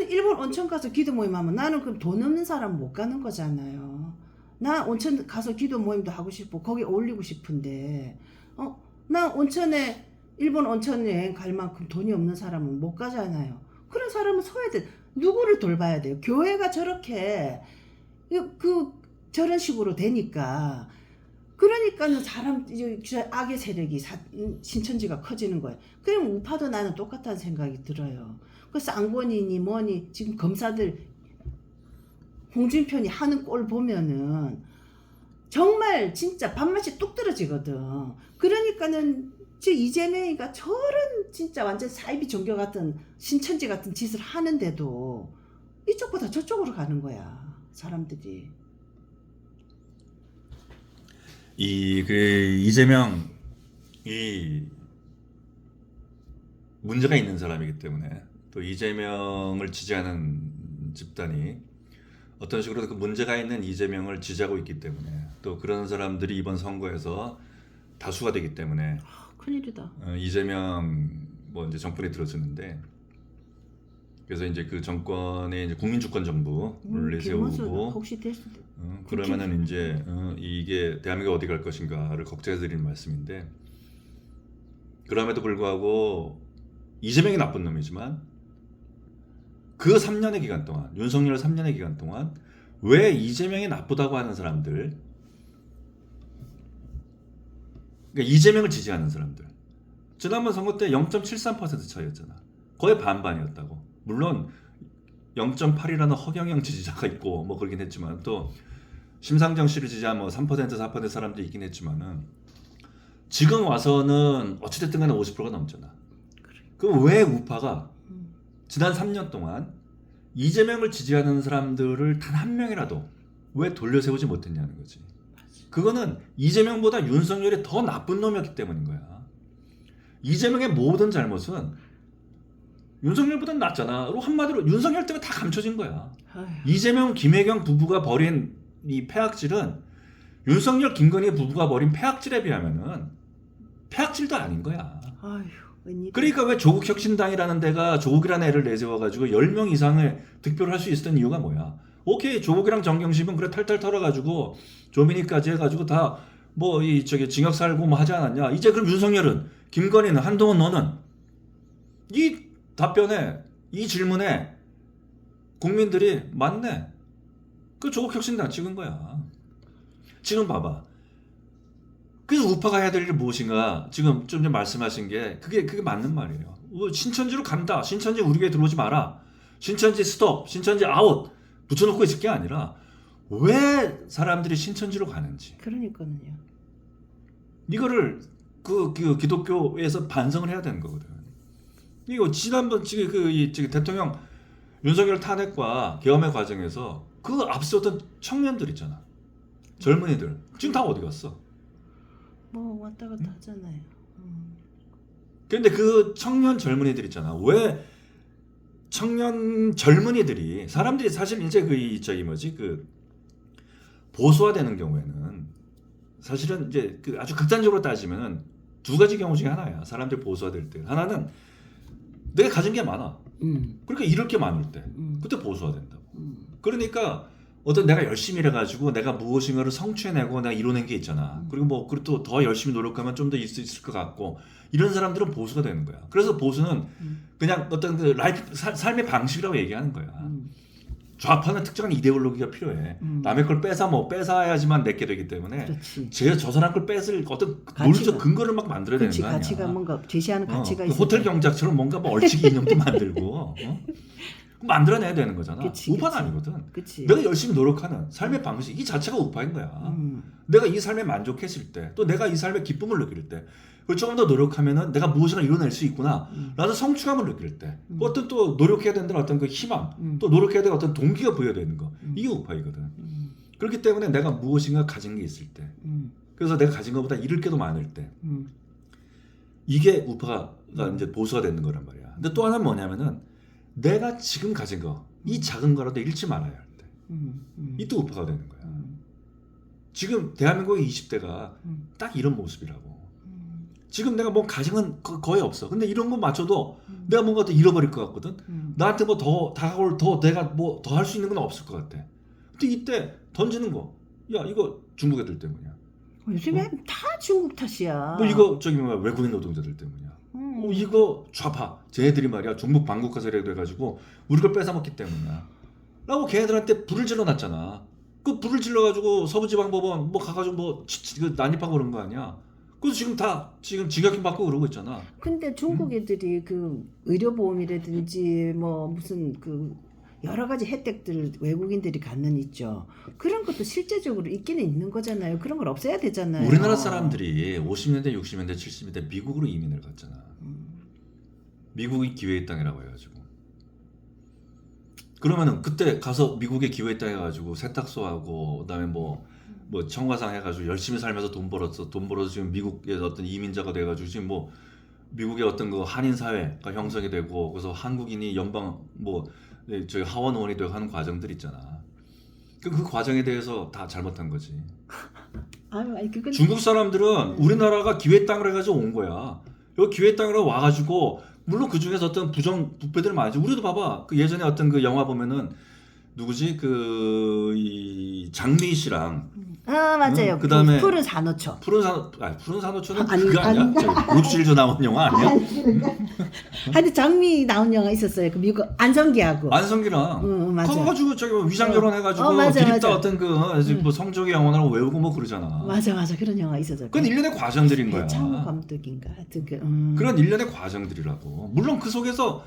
일본 온천 가서 기도 모임 하면 나는 그럼 돈 없는 사람 못 가는 거잖아요. 나 온천 가서 기도 모임도 하고 싶고 거기 어울리고 싶은데 나 일본 온천 여행 갈 만큼 돈이 없는 사람은 못 가잖아요. 그런 사람은 소외된 누구를 돌봐야 돼요? 교회가 저렇게 그 저런 식으로 되니까 그러니까는 사람 이제 악의 세력이 신천지가 커지는 거예요. 그럼 우파도 나는 똑같다는 생각이 들어요. 그 쌍권이니 뭐니 지금 검사들 홍준표니 하는 꼴 보면은 정말 진짜 밥맛이 뚝 떨어지거든. 그러니까는 저 이재명이가 저런 진짜 완전 사이비 종교 같은 신천지 같은 짓을 하는데도 이쪽보다 저쪽으로 가는 거야 사람들이. 이재명이 문제가 있는 사람이기 때문에 또 이재명을 지지하는 집단이 어떤 식으로 그 문제가 있는 이재명을 지지하고 있기 때문에 또 그런 사람들이 이번 선거에서 다수가 되기 때문에 큰일이다. 이재명 뭐 이제 정권이 들어서는데 그래서 이제 그 정권의 이제 국민주권 정부를 내세우고 혹시 될 수도. 그러면은 이제 이게 대한민국 어디 갈 것인가를 걱정해드리는 말씀인데 그럼에도 불구하고 이재명이 나쁜 놈이지만 그 3년의 기간 동안 윤석열 3년의 기간 동안 왜 이재명이 나쁘다고 하는 사람들 그러니까 이재명을 지지하는 사람들 지난번 선거 때 0.73% 차이였잖아. 거의 반반이었다고. 물론 0.8이라는 허경영 지지자가 있고 뭐 그러긴 했지만 또 심상정 씨를 지지한 뭐 3% 4% 사람들이 있긴 했지만은 지금 와서는 어찌됐든 간에 50%가 넘잖아. 그럼 왜 우파가 지난 3년 동안 이재명을 지지하는 사람들을 단 한 명이라도 왜 돌려세우지 못했냐는 거지. 그거는 이재명보다 윤석열이 더 나쁜 놈이었기 때문인 거야. 이재명의 모든 잘못은 윤석열보다 낫잖아. 한마디로 윤석열 때문에 다 감춰진 거야. 이재명, 김혜경 부부가 벌인 이 폐악질은 윤석열, 김건희 부부가 벌인 폐악질에 비하면은 폐악질도 아닌 거야. 그러니까 왜 조국혁신당이라는 데가 조국이라는 애를 내세워가지고 10명 이상을 득표를 할 수 있었던 이유가 뭐야? 오케이, 조국이랑 정경심은 그래 탈탈 털어가지고 조민희까지 해가지고 다 뭐 이 저기 징역 살고 뭐 하지 않았냐? 이제 그럼 윤석열은, 김건희는, 한동훈 너는 이 답변에 이 질문에 국민들이 맞네. 그 조국혁신당 찍은 거야. 지금 봐봐. 그래서 우파가 해야 될 일이 무엇인가 지금 좀 전에 말씀하신 게 그게 맞는 말이에요. 신천지로 간다. 신천지 우리 교회 들어오지 마라. 신천지 스톱. 신천지 아웃. 붙여놓고 있을 게 아니라 왜 사람들이 신천지로 가는지. 그러니까요. 이거를 그 기독교에서 반성을 해야 되는 거거든. 이거 지난번 지금 대통령 윤석열 탄핵과 계엄의 과정에서 그 앞섰던 청년들 있잖아. 젊은이들 지금 다 어디 갔어? 뭐 왔다 갔다 하잖아요. 근데 그 청년 젊은이들 있잖아. 왜 청년 젊은이들이 사람들이 사실 이제 그 보수화되는 경우에는 사실은 이제 그 아주 극단적으로 따지면은 두 가지 경우 중에 하나야. 사람들이 보수화될 때 하나는 내가 가진 게 많아. 그러니까 잃을 게 많을 때 그때 보수화된다고. 그러니까 어떤 내가 열심히 일해가지고 내가 무엇인가를 성취해내고 내가 이뤄낸 게 있잖아. 그리고 뭐 그리고 또 더 열심히 노력하면 좀 더 있을 것 같고 이런 사람들은 보수가 되는 거야. 그래서 보수는 그냥 어떤 그 삶의 방식이라고 얘기하는 거야. 좌파는 특정한 이데올로기가 필요해. 남의 걸 뺏어야지만 내게 되기 때문에 저 사람 걸 뺏을 어떤 논리적 근거를 막 만들어야 되는 거 아니야. 가치가 뭔가 제시하는 가치가 있어. 호텔 경작처럼 뭔가 뭐 얼치기 인형도 만들고 만들어내야 되는 거잖아. 우파는 아니거든. 내가 열심히 노력하는 삶의 방식 이 자체가 우파인 거야. 내가 이 삶에 만족했을 때 또 내가 이 삶의 기쁨을 느낄 때 그리고 조금 더 노력하면은 내가 무엇인가 이뤄낼 수 있구나 라는 성취감을 느낄 때 어떤 또 노력해야 된다는 어떤 그 희망 또 노력해야 되는 어떤 동기가 보여되는 거 이게 우파이거든. 그렇기 때문에 내가 무엇인가 가진 게 있을 때 그래서 내가 가진 것보다 잃을 게도 많을 때 이게 우파가 이제 보수가 되는 거란 말이야. 근데 또 하나는 뭐냐면은 내가 지금 가진 거 이 작은 거라도 잃지 말아야 할 때 이 또 우파가 되는 거야. 지금 대한민국의 20대가 딱 이런 모습이라고. 지금 내가 뭐 가진 건 거의 없어. 근데 이런 거 맞춰도 내가 뭔가 더 잃어버릴 것 같거든. 나한테 뭐 더 다가올 내가 뭐 더 할 수 있는 건 없을 것 같아. 근데 이때 던지는 거, 야 이거 중국 애들 때문이야. 요즘에 다 중국 탓이야. 뭐 이거 저기 뭐 외국인 노동자들 때문이야. 이거 좌파, 쟤네들이 말이야 종북 반국가 세력이 돼가지고 우리 걸 뺏어먹기 때문이야. 라고 걔네들한테 불을 질러놨잖아. 그 불을 질러가지고 서부지방법원 뭐 가가지고 그 난입하고 그런 거 아니야. 그래서 지금 다 지금 징역형 받고 그러고 있잖아. 근데 중국 애들이 그 의료보험이라든지 뭐 무슨 그 여러 가지 혜택들 외국인들이 갖는 있죠. 그런 것도 실제적으로 있기는 있는 거잖아요. 그런 걸 없애야 되잖아요. 우리나라 사람들이 50년대, 60년대, 70년대 미국으로 이민을 갔잖아. 미국이 기회의 땅이라고 해가지고. 그러면은 그때 가서 미국의 기회의 땅 해가지고 세탁소하고 그다음에 뭐 청과상 해가지고 열심히 살면서 돈 벌어서 지금 미국의 어떤 이민자가 돼가지고 지금 뭐 미국의 어떤 그 한인 사회가 형성이 되고 그래서 한국인이 연방 저희 하원 의원이 되고 하는 과정들 있잖아. 그 과정에 대해서 다 잘못한 거지. 아니 그건 중국 사람들은 우리나라가 기회 땅을 해가지고 온 거야. 여기 기회 땅으로 와가지고 물론 그 중에서 어떤 부패들 많지. 우리도 봐봐. 그 예전에 어떤 그 영화 보면은 누구지 이 장미희 씨랑 맞아요. 그다음에 푸른 산호초. 푸른 산호초는 아니, 그거 아니야? 룩실즈 나온 영화 아니야? 하여튼 장미 나온 영화 있었어요. 그 미국 안성기하고. 안성기랑 맞아. 가가지고 저기 뭐 위장 결혼해가지고 맞아, 드립다 맞아. 어떤 뭐 성적의 영혼하고 외우고 뭐 그러잖아. 맞아 그런 영화 있었죠. 그건 일련의 과정들인 거야. 창호 감독인가 하여튼 그런 일련의 과정들이라고. 물론 그 속에서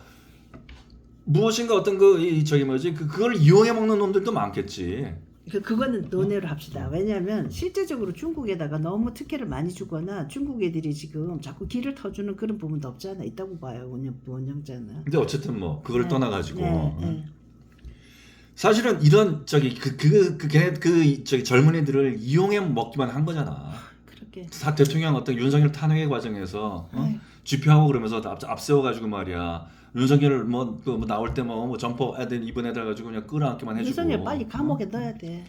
무엇인가 어떤 그걸 이용해 먹는 놈들도 많겠지. 그거는 논외로 합시다. 왜냐하면 실제적으로 중국에다가 너무 특혜를 많이 주거나 중국 애들이 지금 자꾸 길을 터주는 그런 부분도 없지 않아 있다고 봐요. 원영자는. 근데 어쨌든 뭐 그걸 떠나가지고 네. 사실은 이런 걔네 젊은이들을 이용해 먹기만 한 거잖아. 그렇게. 대통령 어떤 윤석열 탄핵의 과정에서 집회하고 그러면서 앞세워가지고 말이야. 윤석열 뭐 나올 때 뭐 점퍼 애들 입은 애들 가지고 그냥 끌어안기만 해주고. 윤석열 빨리 감옥에 넣어야 돼.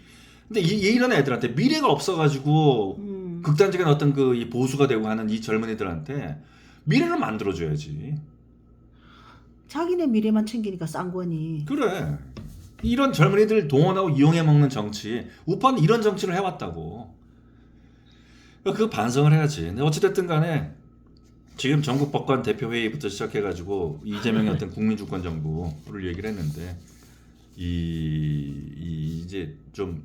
근데 이런 애들한테 미래가 없어가지고 극단적인 어떤 이 보수가 되고 하는 이 젊은이들한테 미래를 만들어줘야지. 자기네 미래만 챙기니까 쌍권이. 그래. 이런 젊은이들 동원하고 이용해 먹는 정치. 우파는 이런 정치를 해왔다고. 그 반성을 해야지. 근데 어찌됐든 간에 지금 전국 법관 대표 회의부터 시작해가지고 이재명의 어떤 국민주권 정부를 얘기를 했는데 이제 좀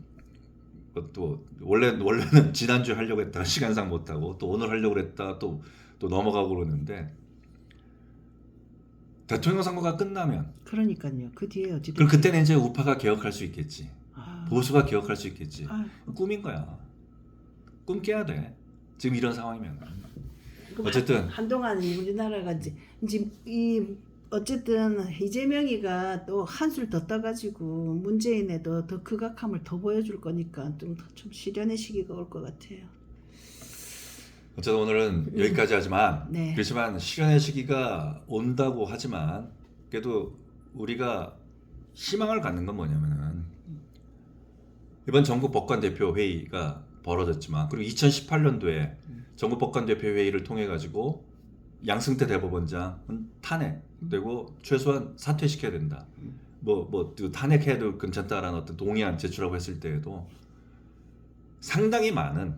또 원래는 지난주에 하려고 했다가 시간상 못하고 또 오늘 하려고 했다가 또 넘어가고 그러는데 대통령 선거가 끝나면 그러니까요. 그 뒤에 어찌 그럼 그때는 이제 우파가 개혁할 수 있겠지. 아. 보수가 개혁할 수 있겠지. 아. 꿈인 거야. 꿈 깨야 돼. 지금 이런 상황이면. 어쨌든 한동안 우리나라가 이제 어쨌든 이재명이가 또 한술 더 떠가지고 문재인에도 더 극악함을 더 보여줄 거니까 좀 실현의 시기가 올 것 같아요. 어쨌든 오늘은 여기까지 하지만 네. 그렇지만 실현의 시기가 온다고 하지만 그래도 우리가 희망을 갖는 건 뭐냐면은 이번 전국 법관 대표 회의가 벌어졌지만 그리고 2018년도에 전국 법관 대표 회의를 통해 가지고 양승태 대법원장은 탄핵되고 최소한 사퇴시켜야 된다. 탄핵해도 괜찮다라는 어떤 동의안 제출하고 했을 때에도 상당히 많은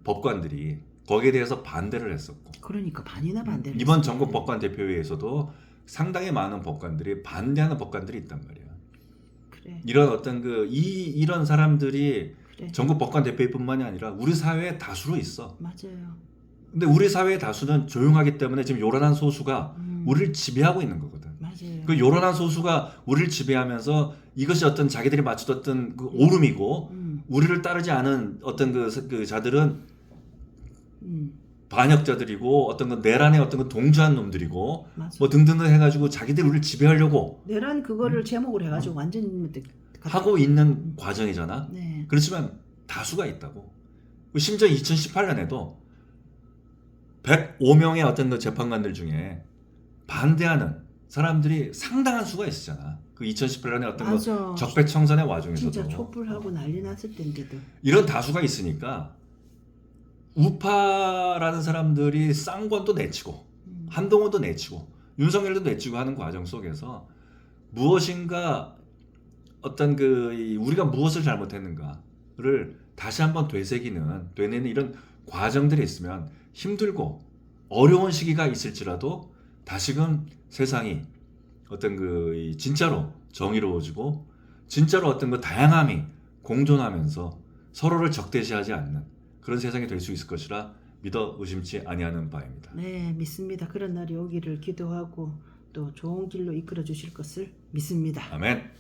법관들이 거기에 대해서 반대를 했었고. 그러니까 반이나 반대를. 이번 전국 법관 대표 회의에서도 상당히 많은 법관들이 반대하는 법관들이 있단 말이야. 그래. 이런 어떤 이런 사람들이 그래. 전국 법관 대표뿐만이 아니라 우리 사회의 다수로 있어. 맞아요. 근데 우리 사회의 다수는 조용하기 때문에 지금 요란한 소수가 우리를 지배하고 있는 거거든. 맞아요. 그 요란한 소수가 우리를 지배하면서 이것이 어떤 자기들이 맞추었던 그 오름이고 우리를 따르지 않은 어떤 그 자들은 반역자들이고 어떤 그 내란에 어떤 그 동조한 놈들이고 맞아. 뭐 등등등 해가지고 자기들이 우리를 지배하려고 내란 그거를 제목으로 해가지고 완전 하고 있는 과정이잖아. 네. 그렇지만 다수가 있다고. 심지어 2018년에도 105명의 어떤 그 재판관들 중에 반대하는 사람들이 상당한 수가 있었잖아. 그 2018년에 어떤 그 적폐청산의 와중에서도 진짜 촛불하고 난리 났을 때인데도 이런 다수가 있으니까 우파라는 사람들이 쌍권도 내치고 한동훈도 내치고 윤석열도 내치고 하는 과정 속에서 무엇인가 어떤 우리가 무엇을 잘못했는가를 다시 한번 되뇌는 이런 과정들이 있으면 힘들고 어려운 시기가 있을지라도 다시금 세상이 어떤 진짜로 정의로워지고 진짜로 어떤 그 다양함이 공존하면서 서로를 적대시하지 않는 그런 세상이 될 수 있을 것이라 믿어 의심치 아니하는 바입니다. 네, 믿습니다. 그런 날이 오기를 기도하고 또 좋은 길로 이끌어 주실 것을 믿습니다. 아멘.